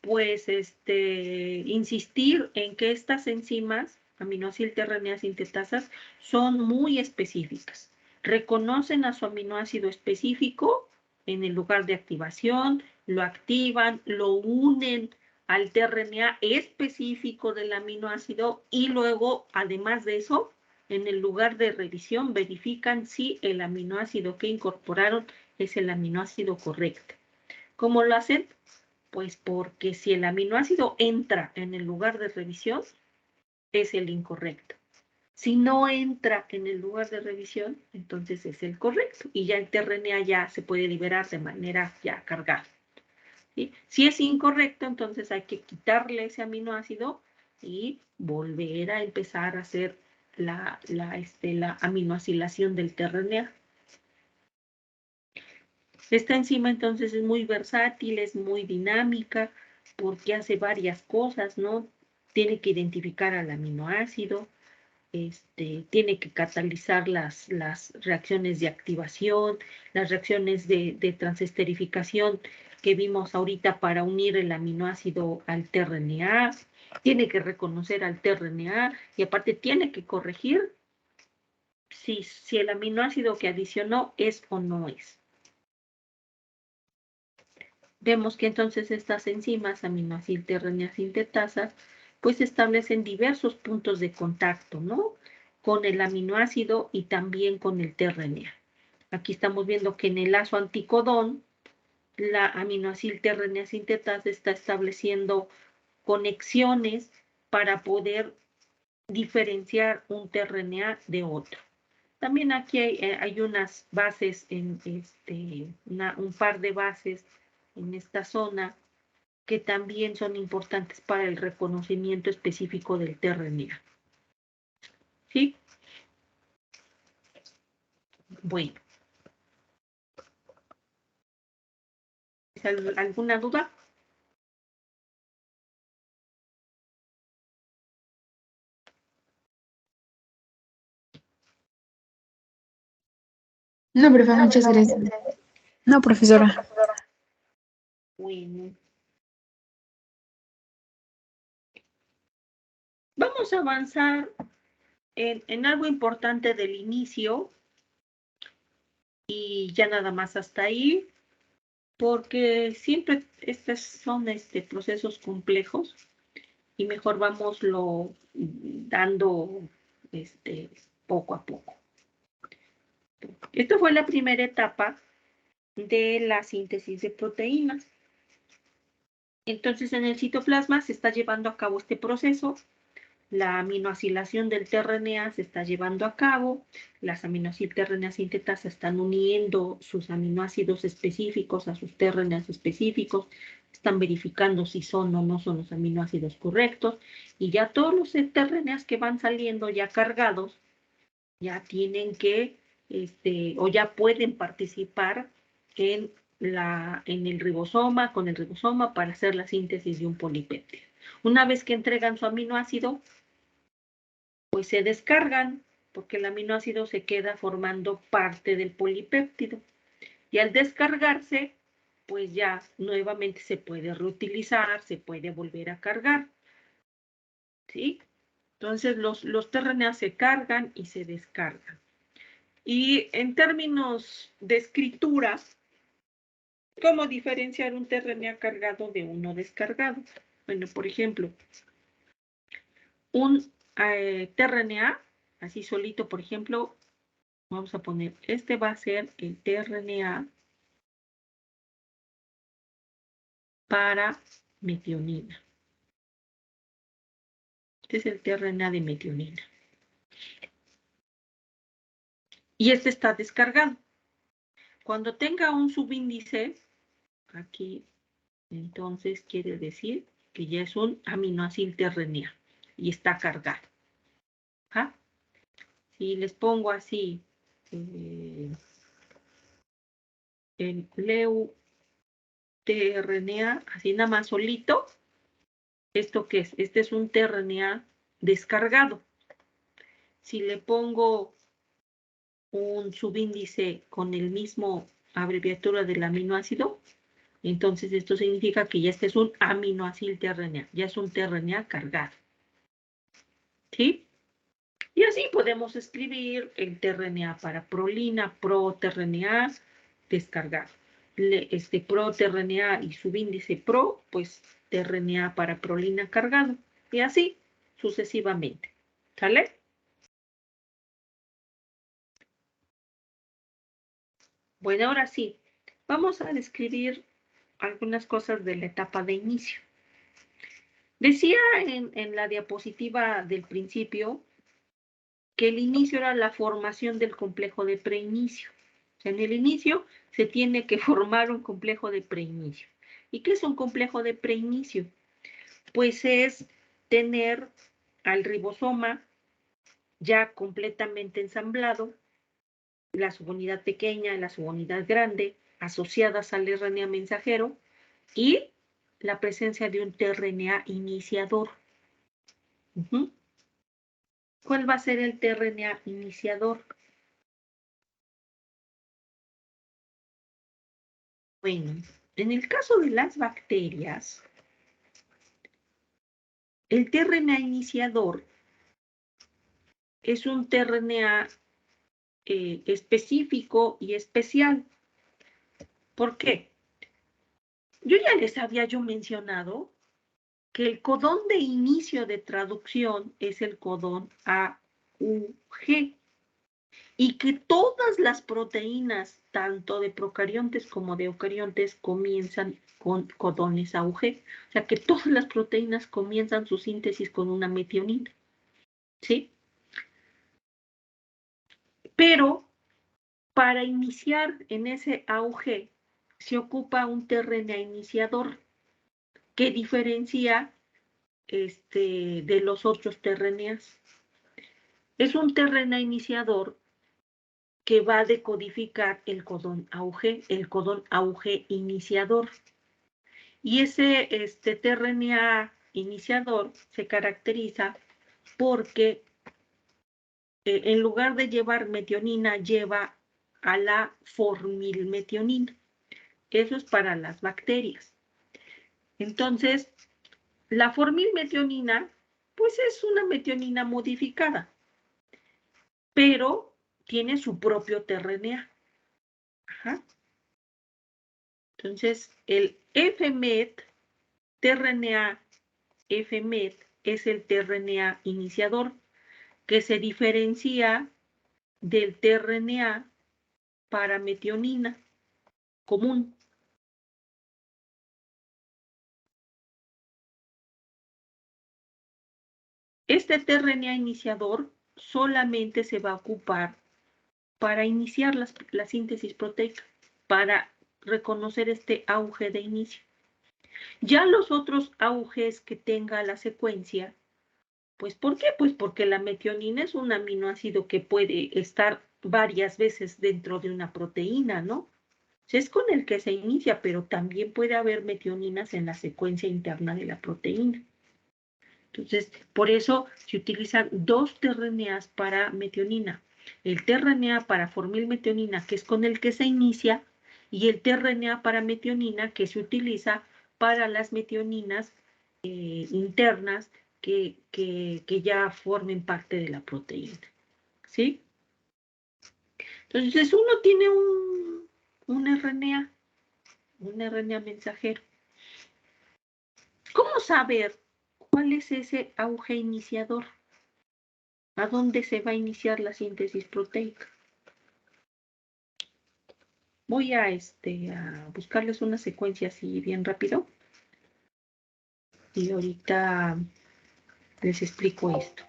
pues insistir en que estas enzimas, aminoacil-tRNA sintetasas, son muy específicas. Reconocen a su aminoácido específico en el lugar de activación, lo activan, lo unen al tRNA específico del aminoácido y luego, además de eso, en el lugar de revisión verifican si el aminoácido que incorporaron es el aminoácido correcto. ¿Cómo lo hacen? Pues porque si el aminoácido entra en el lugar de revisión, es el incorrecto. Si no entra en el lugar de revisión, entonces es el correcto. Y ya el tRNA ya se puede liberar de manera ya cargada. ¿sí? Si es incorrecto, entonces hay que quitarle ese aminoácido y volver a empezar a hacer la aminoacilación del tRNA. Esta enzima entonces es muy versátil, es muy dinámica, porque hace varias cosas, ¿no? Tiene que identificar al aminoácido, tiene que catalizar las reacciones de activación, las reacciones de transesterificación que vimos ahorita para unir el aminoácido al tRNA, tiene que reconocer al tRNA y aparte tiene que corregir si el aminoácido que adicionó es o no es. Vemos que entonces estas enzimas, aminoacil-tRNA sintetasa, pues establecen diversos puntos de contacto, ¿no? Con el aminoácido y también con el tRNA. Aquí estamos viendo que en el lazo anticodón, la aminoacil-tRNA sintetasa está estableciendo conexiones para poder diferenciar un tRNA de otro. También aquí hay unas bases, un par de bases en esta zona que también son importantes para el reconocimiento específico del tRNA. ¿Sí? Bueno. ¿Alguna duda? No, profe, muchas gracias. No, profesora. Bueno. Vamos a avanzar en algo importante del inicio y ya nada más hasta ahí, porque siempre estos son procesos complejos y mejor vamoslo dando poco a poco. Esta fue la primera etapa de la síntesis de proteínas. Entonces, en el citoplasma se está llevando a cabo este proceso. La aminoacilación del tRNA se está llevando a cabo. Las aminoacil-tRNA sintetasa están uniendo sus aminoácidos específicos a sus tRNAs específicos. Están verificando si son o no son los aminoácidos correctos. Y ya todos los tRNAs que van saliendo ya cargados, ya tienen que, o ya pueden participar en el ribosoma, con el ribosoma para hacer la síntesis de un polipéptido. Una vez que entregan su aminoácido, pues se descargan, porque el aminoácido se queda formando parte del polipéptido. Y al descargarse, pues ya nuevamente se puede reutilizar, se puede volver a cargar. ¿Sí? Entonces los tRNA se cargan y se descargan. Y en términos de escritura, ¿cómo diferenciar un tRNA cargado de uno descargado? Bueno, por ejemplo, un tRNA, así solito, por ejemplo, vamos a poner, va a ser el tRNA para metionina. Este es el tRNA de metionina. Y está descargado. Cuando tenga un subíndice, aquí, entonces quiere decir que ya es un aminoácido tRNA y está cargado. ¿Ah? Si les pongo así, el leu tRNA, así nada más solito, ¿esto qué es? Este es un tRNA descargado. Si le pongo un subíndice con el mismo abreviatura del aminoácido, entonces esto significa que ya este es un aminoácido tRNA, ya es un tRNA cargado. ¿Sí? Y así podemos escribir el tRNA para prolina, pro-tRNA descargado. Pro-tRNA y subíndice pro, pues tRNA para prolina cargado. Y así sucesivamente. ¿Sale? Bueno, ahora sí, vamos a describir algunas cosas de la etapa de inicio. Decía en la diapositiva del principio que el inicio era la formación del complejo de preinicio. O sea, en el inicio se tiene que formar un complejo de preinicio. ¿Y qué es un complejo de preinicio? Pues es tener al ribosoma ya completamente ensamblado, la subunidad pequeña y la subunidad grande asociadas al RNA mensajero y la presencia de un tRNA iniciador. ¿Cuál va a ser el tRNA iniciador? Bueno, en el caso de las bacterias, el tRNA iniciador es un tRNA específico y especial. ¿Por qué? Yo ya les había mencionado que el codón de inicio de traducción es el codón AUG y que todas las proteínas, tanto de procariontes como de eucariontes, comienzan con codones AUG. O sea que todas las proteínas comienzan su síntesis con una metionina. ¿Sí? Pero para iniciar en ese AUG se ocupa un tRNA iniciador que diferencia de los otros tRNAs. Es un tRNA iniciador que va a decodificar el codón AUG iniciador. Y ese tRNA iniciador se caracteriza porque en lugar de llevar metionina, lleva a la formilmetionina. Eso es para las bacterias. Entonces, la formilmetionina, pues es una metionina modificada, pero tiene su propio tRNA. Ajá. Entonces, el FMET, tRNA FMET, es el tRNA iniciador que se diferencia del tRNA para metionina común. Este tRNA iniciador solamente se va a ocupar para iniciar la síntesis proteica, para reconocer este auge de inicio. Ya los otros auges que tenga la secuencia, pues ¿por qué? Pues porque la metionina es un aminoácido que puede estar varias veces dentro de una proteína, ¿no? Es con el que se inicia, pero también puede haber metioninas en la secuencia interna de la proteína. Entonces, por eso se utilizan dos tRNAs para metionina. El tRNA para formilmetionina, que es con el que se inicia, y el tRNA para metionina, que se utiliza para las metioninas internas que ya formen parte de la proteína. ¿Sí? Entonces, uno tiene un RNA mensajero. ¿Cómo saber cuál es ese auge iniciador? ¿A dónde se va a iniciar la síntesis proteica? Voy a buscarles una secuencia así bien rápido y ahorita les explico esto.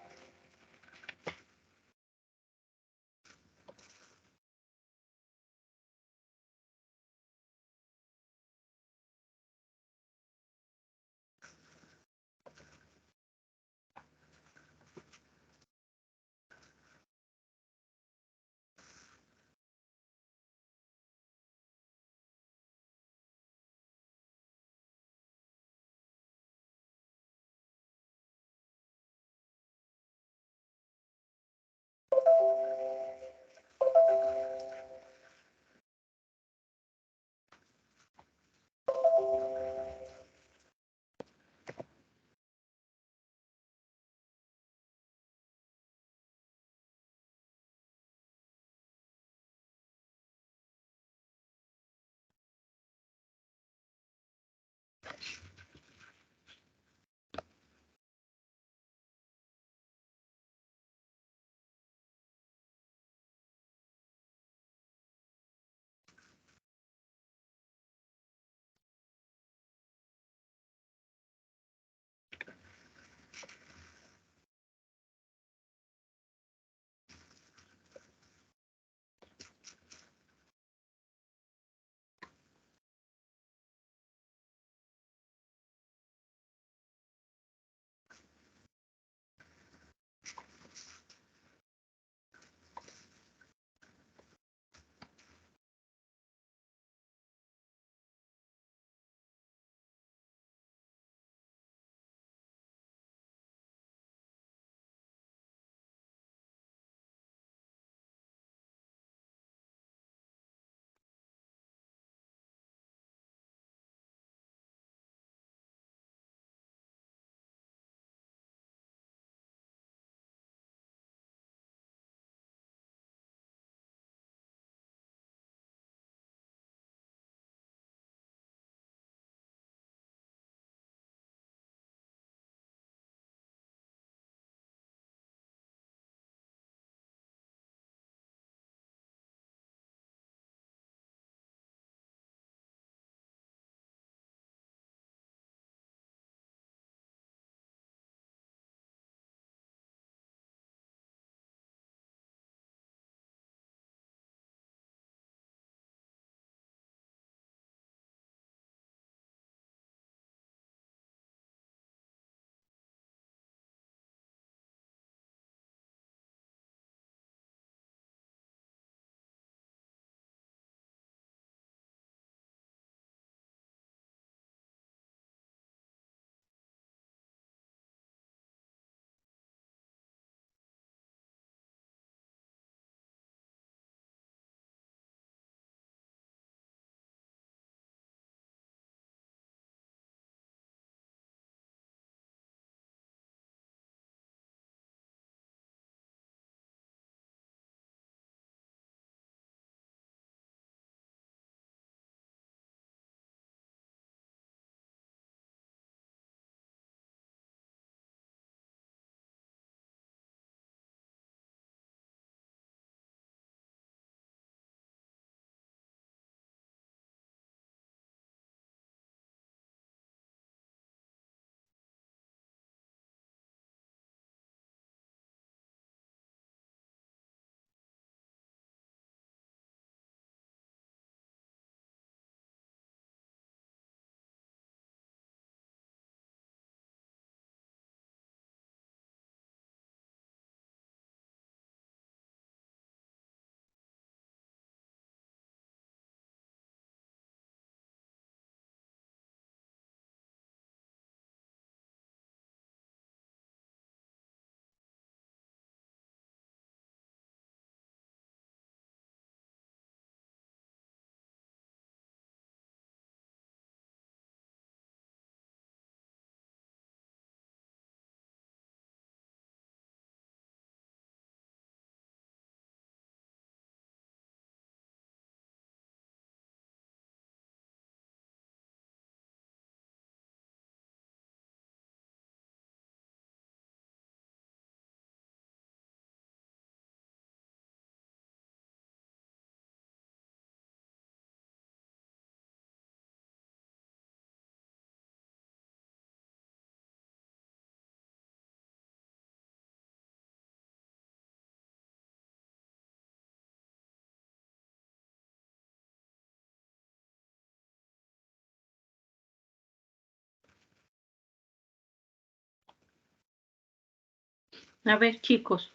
A ver, chicos.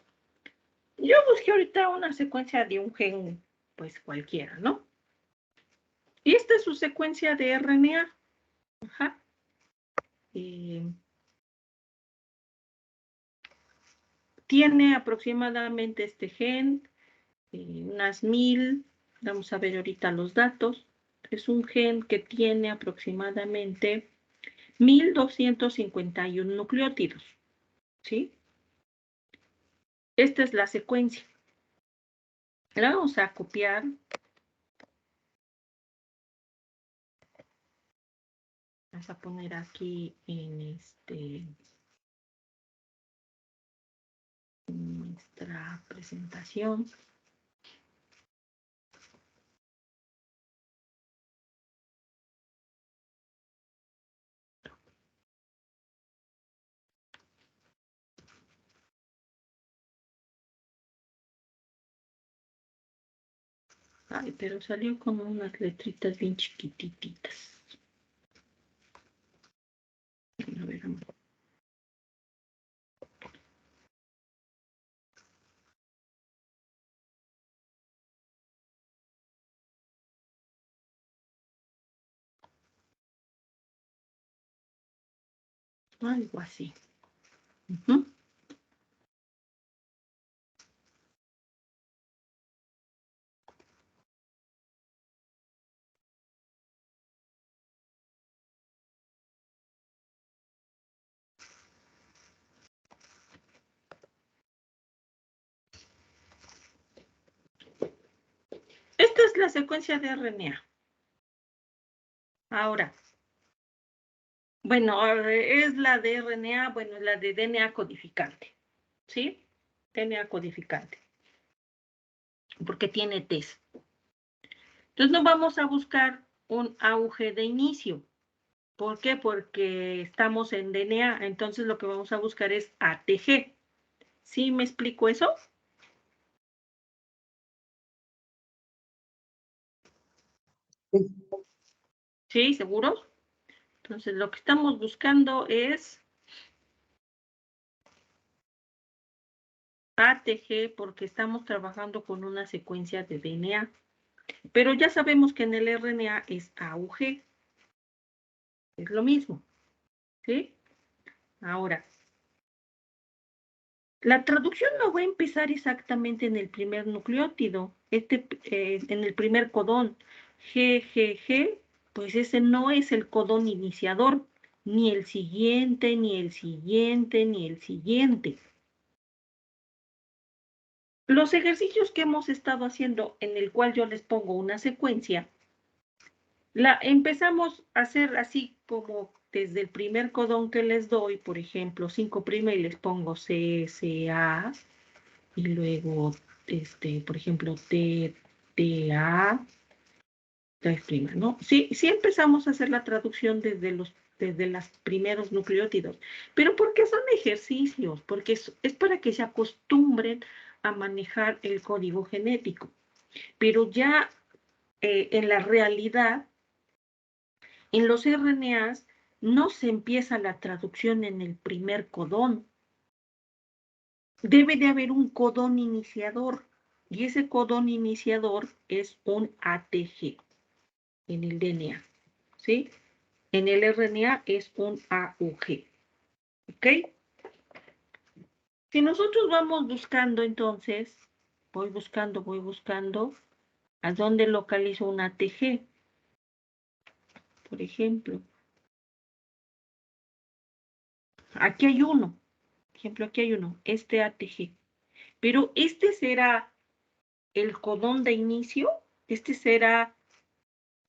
Yo busqué ahorita una secuencia de un gen, pues cualquiera, ¿no? Y esta es su secuencia de RNA. Ajá. Tiene aproximadamente este gen, unas 1000, vamos a ver ahorita los datos. Es un gen que tiene aproximadamente 1251 nucleótidos, ¿sí? Esta es la secuencia. La vamos a copiar. Vamos a poner aquí en nuestra presentación. Ay, pero salió con unas letritas bien chiquititas. A ver, algo así. Uh-huh. Esta es la secuencia de RNA. Ahora, bueno, es la de RNA, bueno, la de DNA codificante, ¿sí? DNA codificante, porque tiene Ts. Entonces no vamos a buscar un auge de inicio. ¿Por qué? Porque estamos en DNA, entonces lo que vamos a buscar es ATG. ¿Sí me explico eso? ¿Sí? ¿Seguros? Entonces lo que estamos buscando es ATG porque estamos trabajando con una secuencia de DNA. Pero ya sabemos que en el RNA es AUG. Es lo mismo. ¿Sí? Ahora, la traducción no va a empezar exactamente en el primer nucleótido, en el primer codón. GGG, pues ese no es el codón iniciador, ni el siguiente, ni el siguiente, ni el siguiente. Los ejercicios que hemos estado haciendo, en el cual yo les pongo una secuencia, la empezamos a hacer así como desde el primer codón que les doy, por ejemplo, 5' y les pongo C, C, A, y luego, por ejemplo, T, T, A, 3', ¿no? Sí, sí empezamos a hacer la traducción desde los primeros nucleótidos, pero porque son ejercicios, porque es para que se acostumbren a manejar el código genético. Pero ya en la realidad, en los RNAs no se empieza la traducción en el primer codón. Debe de haber un codón iniciador y ese codón iniciador es un ATG en el DNA, ¿sí? En el RNA es un AUG, ¿ok? Si nosotros vamos buscando entonces, voy buscando, ¿a dónde localizo un ATG? Por ejemplo, aquí hay uno. Por ejemplo, aquí hay uno, este ATG. Pero este será el codón de inicio, este será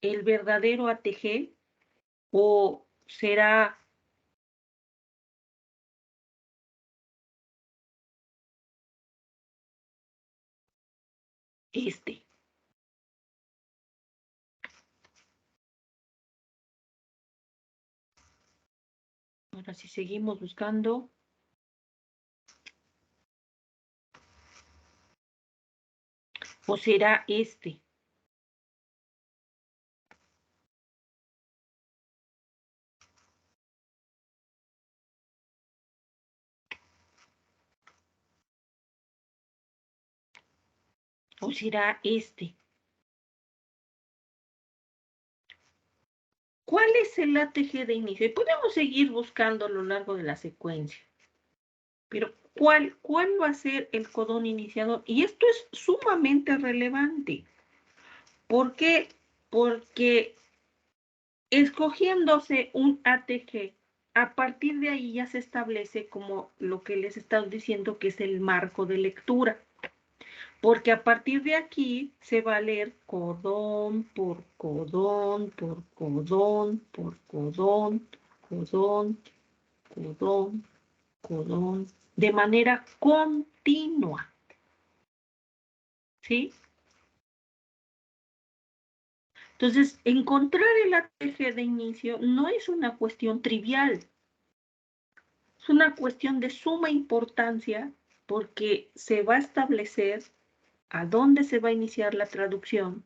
el verdadero ATG o será este. Ahora si seguimos buscando, o será este. o será este? ¿Cuál es el ATG de inicio? Y podemos seguir buscando a lo largo de la secuencia. Pero, ¿cuál va a ser el codón iniciador? Y esto es sumamente relevante. ¿Por qué? Porque escogiéndose un ATG, a partir de ahí ya se establece como lo que les he estado diciendo que es el marco de lectura. Porque a partir de aquí se va a leer codón por codón, por codón, por codón, codón, codón, codón, de manera continua. ¿Sí? Entonces, encontrar el ATG de inicio no es una cuestión trivial. Es una cuestión de suma importancia porque se va a establecer a dónde se va a iniciar la traducción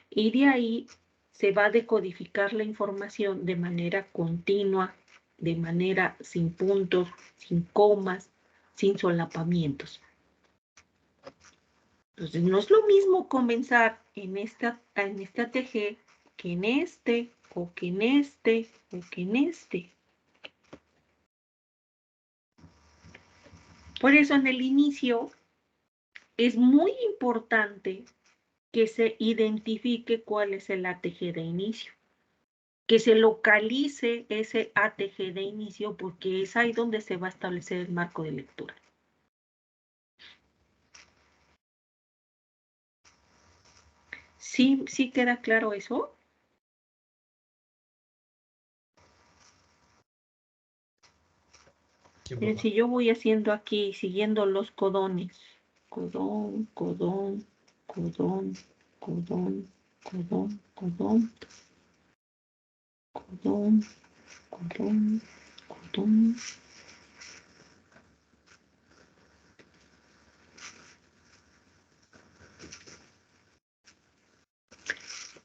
y de ahí se va a decodificar la información de manera continua, de manera sin puntos, sin comas, sin solapamientos. Entonces, no es lo mismo comenzar en este ATG que en este, o que en este, o que en este. Por eso en el inicio es muy importante que se identifique cuál es el ATG de inicio, que se localice ese ATG de inicio porque es ahí donde se va a establecer el marco de lectura. ¿Sí queda claro eso? Sí, Miren, profe. si yo voy haciendo aquí, siguiendo los codones, codón, codón, codón, codón, codón, codón, codón, codón, codón.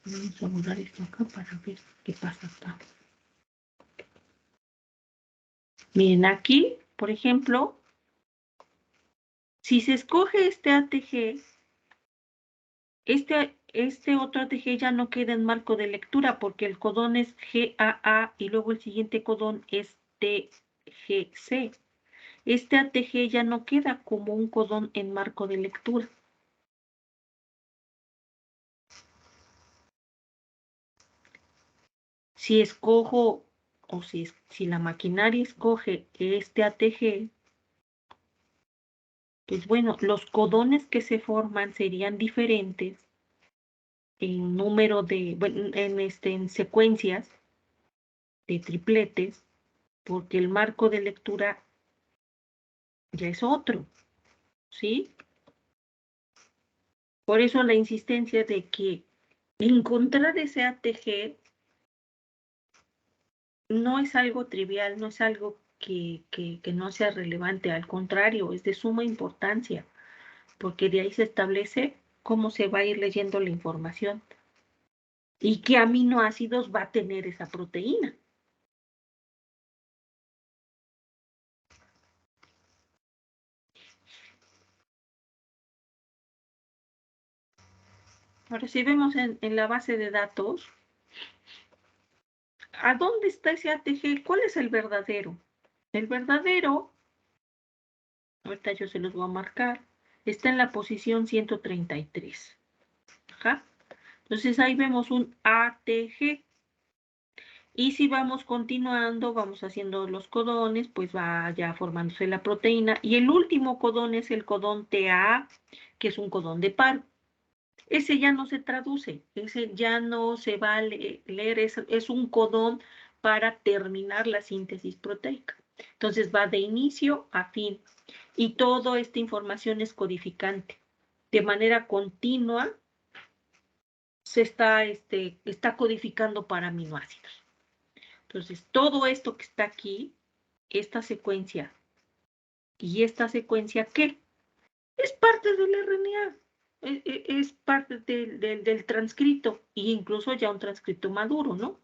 Vamos a borrar esto acá para ver qué pasa acá. Miren, aquí, por ejemplo, si se escoge este ATG, este otro ATG ya no queda en marco de lectura porque el codón es GAA y luego el siguiente codón es TGC. Este ATG ya no queda como un codón en marco de lectura. Si escojo, o si la maquinaria escoge este ATG, pues bueno, los codones que se forman serían diferentes en número de, bueno, en secuencias de tripletes, porque el marco de lectura ya es otro, ¿sí? Por eso la insistencia de que encontrar ese ATG no es algo trivial, no es algo que no sea relevante, al contrario, es de suma importancia, porque de ahí se establece cómo se va a ir leyendo la información y qué aminoácidos va a tener esa proteína. Ahora, si vemos en la base de datos, ¿a dónde está ese ATG? ¿Cuál es el verdadero? El verdadero, ahorita yo se los voy a marcar, está en la posición 133. Ajá. Entonces ahí vemos un ATG. Y si vamos continuando, vamos haciendo los codones, pues va ya formándose la proteína. Y el último codón es el codón TA, que es un codón de paro. Ese ya no se traduce, ese ya no se va a leer, es un codón para terminar la síntesis proteica. Entonces va de inicio a fin. Y toda esta información es codificante. De manera continua se está codificando para aminoácidos. Entonces, todo esto que está aquí, esta secuencia y esta secuencia, ¿qué? Es parte del RNA, es parte del transcrito, e incluso ya un transcrito maduro, ¿no?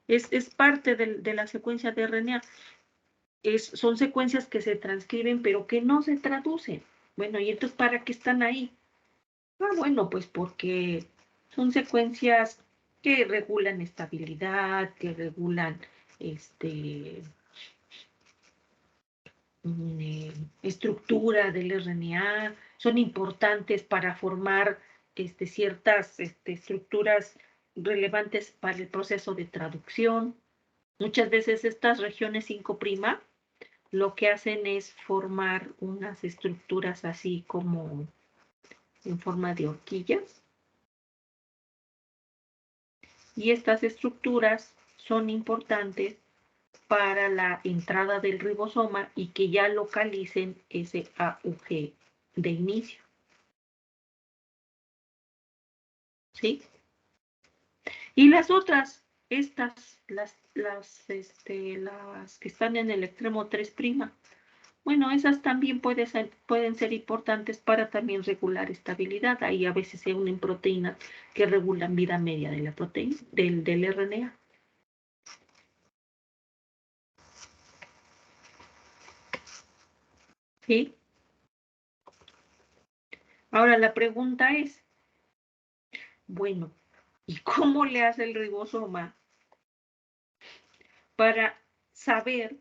Es parte de la secuencia de RNA. Son secuencias que se transcriben, pero que no se traducen. Bueno, ¿y entonces para qué están ahí? Bueno, pues porque son secuencias que regulan estabilidad, que regulan estructura del RNA, son importantes' formar ciertas estructuras relevantes para el proceso de traducción. Muchas veces estas regiones 5' lo que hacen es formar unas estructuras así como en forma de horquillas. Y estas estructuras son importantes para la entrada del ribosoma y que ya localicen ese AUG de inicio. ¿Sí? Y las otras, las que están en el extremo 3', bueno, esas también pueden ser importantes para también regular estabilidad. Ahí a veces se unen proteínas que regulan vida media de la proteína, del RNA. ¿Sí? Ahora la pregunta es, bueno, ¿y cómo le hace el ribosoma para saber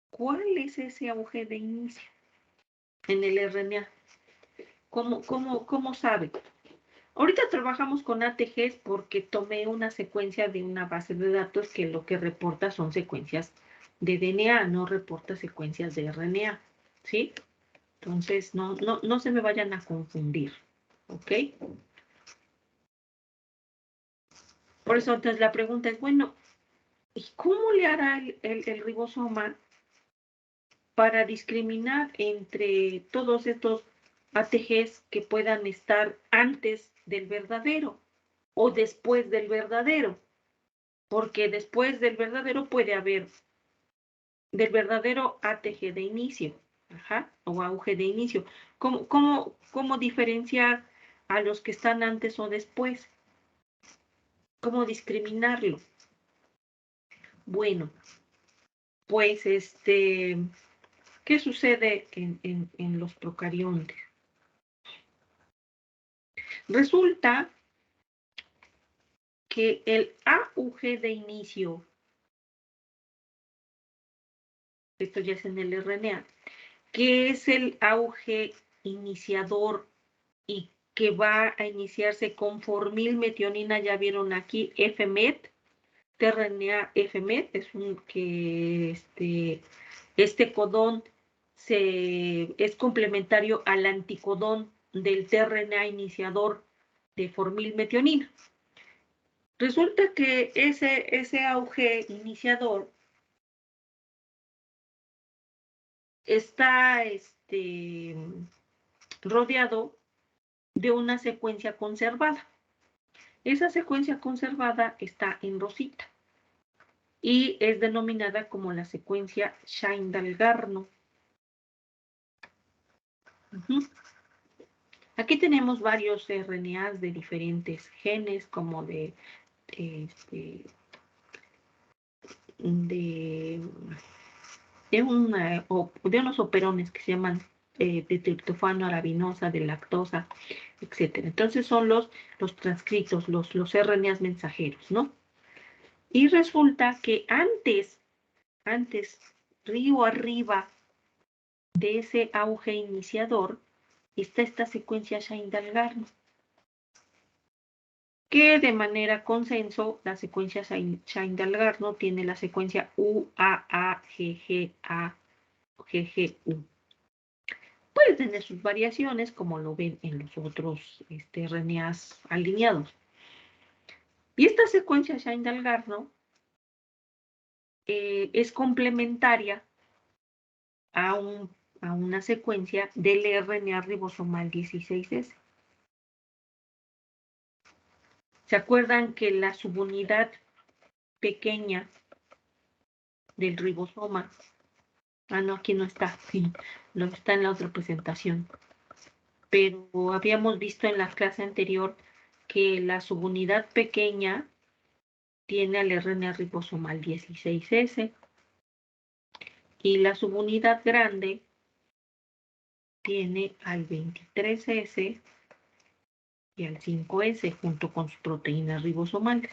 cuál es ese auge de inicio en el RNA? ¿Cómo sabe? Ahorita trabajamos con ATGs porque tomé una secuencia de una base de datos que lo que reporta son secuencias de DNA, no reporta secuencias de RNA, ¿sí? Entonces, no se me vayan a confundir, ¿ok? Por eso, entonces, la pregunta es, bueno, ¿y cómo le hará el ribosoma para discriminar entre todos estos ATGs que puedan estar antes del verdadero o después del verdadero? Porque después del verdadero puede haber del verdadero ATG de inicio, o auge de inicio. ¿Cómo diferenciar a los que están antes o después? ¿Cómo discriminarlo? Bueno, pues ¿qué sucede en los procariontes? Resulta que el AUG de inicio, esto ya es en el RNA, que es el AUG iniciador y que va a iniciarse con formilmetionina, ya vieron aquí, FMET, tRNA FMET, es un que este codón es complementario al anticodón del tRNA iniciador de formilmetionina. Resulta que ese auge iniciador está rodeado de una secuencia conservada. Esa secuencia conservada está en rosita y es denominada como la secuencia Shine-Dalgarno. Aquí tenemos varios RNAs de diferentes genes, como de unos operones que se llaman de triptofano, arabinosa, de lactosa, etc. Entonces son los transcritos, los RNAs mensajeros, ¿no? Y resulta que antes, río arriba de ese auge iniciador, está esta secuencia Shine-Dalgarno, que de manera consenso, la secuencia Shine-Dalgarno tiene la secuencia UAAGGA-GGU. Puede tener sus variaciones, como lo ven en los otros RNAs alineados. Y esta secuencia Shine-Dalgarno es complementaria a una secuencia del RNA ribosomal 16S. ¿Se acuerdan que la subunidad pequeña del ribosoma? No, aquí no está, sí, no está en la otra presentación. Pero habíamos visto en la clase anterior que la subunidad pequeña tiene al RNA ribosomal 16S y la subunidad grande tiene al 23S y al 5S junto con sus proteínas ribosomales.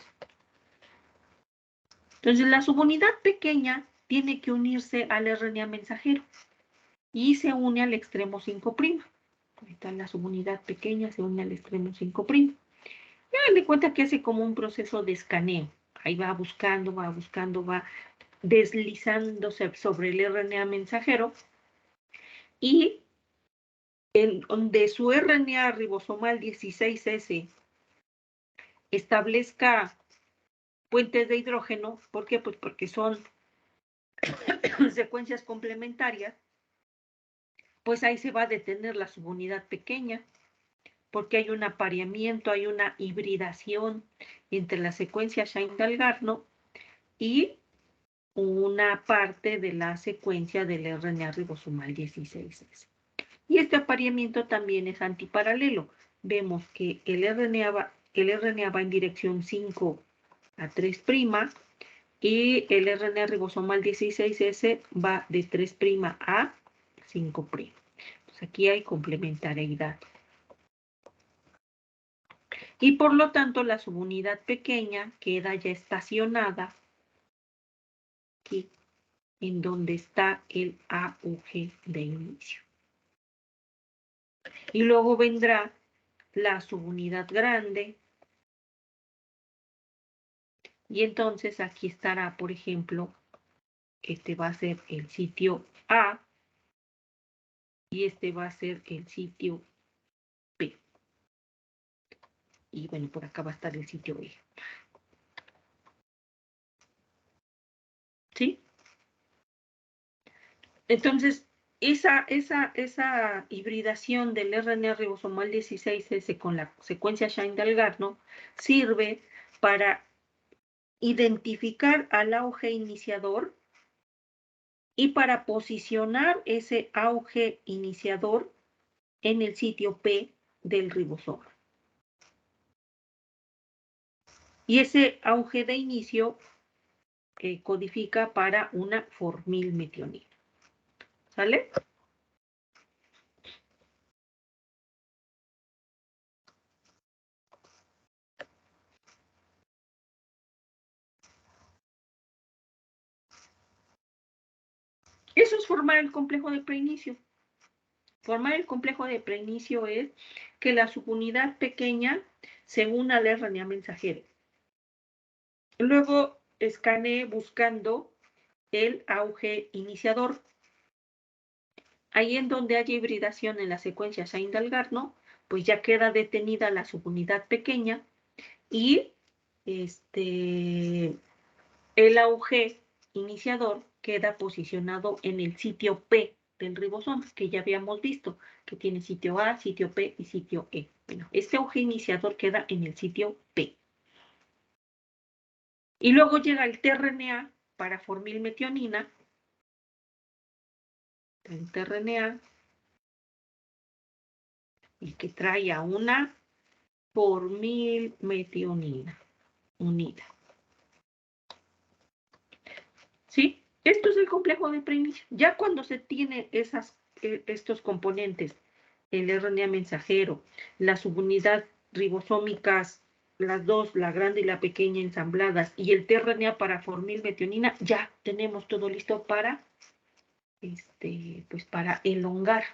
Entonces, la subunidad pequeña tiene que unirse al RNA mensajero y se une al extremo 5'. Ahorita la subunidad pequeña se une al extremo 5'. Ya le cuenta que hace como un proceso de escaneo. Ahí va buscando, va deslizándose sobre el RNA mensajero y donde su RNA ribosomal 16S establezca puentes de hidrógeno. ¿Por qué? Pues porque son secuencias complementarias. Pues ahí se va a detener la subunidad pequeña, porque hay un apareamiento, hay una hibridación entre la secuencia Shine-Dalgarno y una parte de la secuencia del RNA ribosomal 16S. Y este apareamiento también es antiparalelo. Vemos que el RNA va en dirección 5 a 3' y el RNA ribosomal 16S va de 3' a 5'. Pues aquí hay complementariedad. Y por lo tanto la subunidad pequeña queda ya estacionada aquí, en donde está el AUG de inicio. Y luego vendrá la subunidad grande. Y entonces aquí estará, por ejemplo, este va a ser el sitio A y este va a ser el sitio P. Y bueno, por acá va a estar el sitio E. ¿Sí? Entonces, esa hibridación del RNA ribosomal 16S con la secuencia Shine-Dalgarno sirve para identificar al AUG iniciador y para posicionar ese AUG iniciador en el sitio P del ribosoma. Y ese AUG de inicio codifica para una formilmetionina. ¿Sale? Eso es formar el complejo de preinicio. Formar el complejo de preinicio es que la subunidad pequeña se una al RNA mensajero. Luego escanee buscando el AUG iniciador. Ahí en donde haya hibridación en la secuencia Shine-Dalgarno, pues ya queda detenida la subunidad pequeña y el AUG iniciador queda posicionado en el sitio P del ribosoma, que ya habíamos visto, que tiene sitio A, sitio P y sitio E. Bueno, este AUG iniciador queda en el sitio P. Y luego llega el tRNA para formilmetionina. El tRNA y que trae a una formilmetionina unida. ¿Sí? Esto es el complejo de preinicio. Ya cuando se tiene estos componentes, el RNA mensajero, la subunidad ribosómicas, las dos, la grande y la pequeña ensambladas, y el tRNA para formilmetionina, ya tenemos todo listo para, pues para elongar.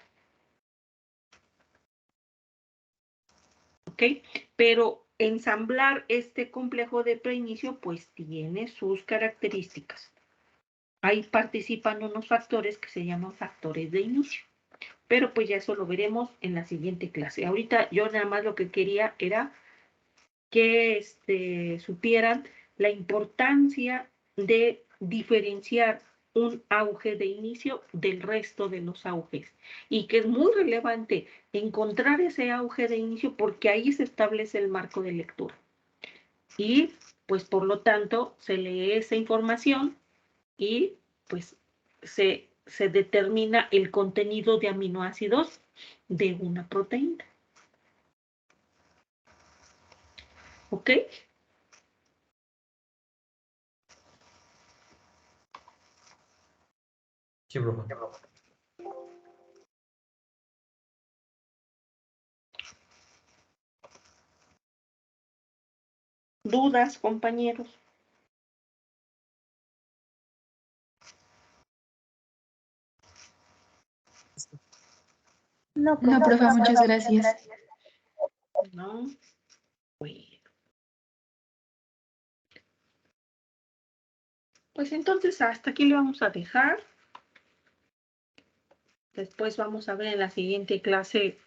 ¿Ok? Pero ensamblar este complejo de preinicio, pues tiene sus características. Ahí participan unos factores que se llaman factores de inicio. Pero pues ya eso lo veremos en la siguiente clase. Ahorita yo nada más lo que quería era que supieran la importancia de diferenciar un AUG de inicio del resto de los AUGs. Y que es muy relevante encontrar ese AUG de inicio porque ahí se establece el marco de lectura. Y pues por lo tanto se lee esa información y pues se determina el contenido de aminoácidos de una proteína. ¿Ok? Sí, profe. ¿Dudas, compañeros? No, profe, muchas gracias. No. Bueno. Pues entonces hasta aquí le vamos a dejar. Después vamos a ver en la siguiente clase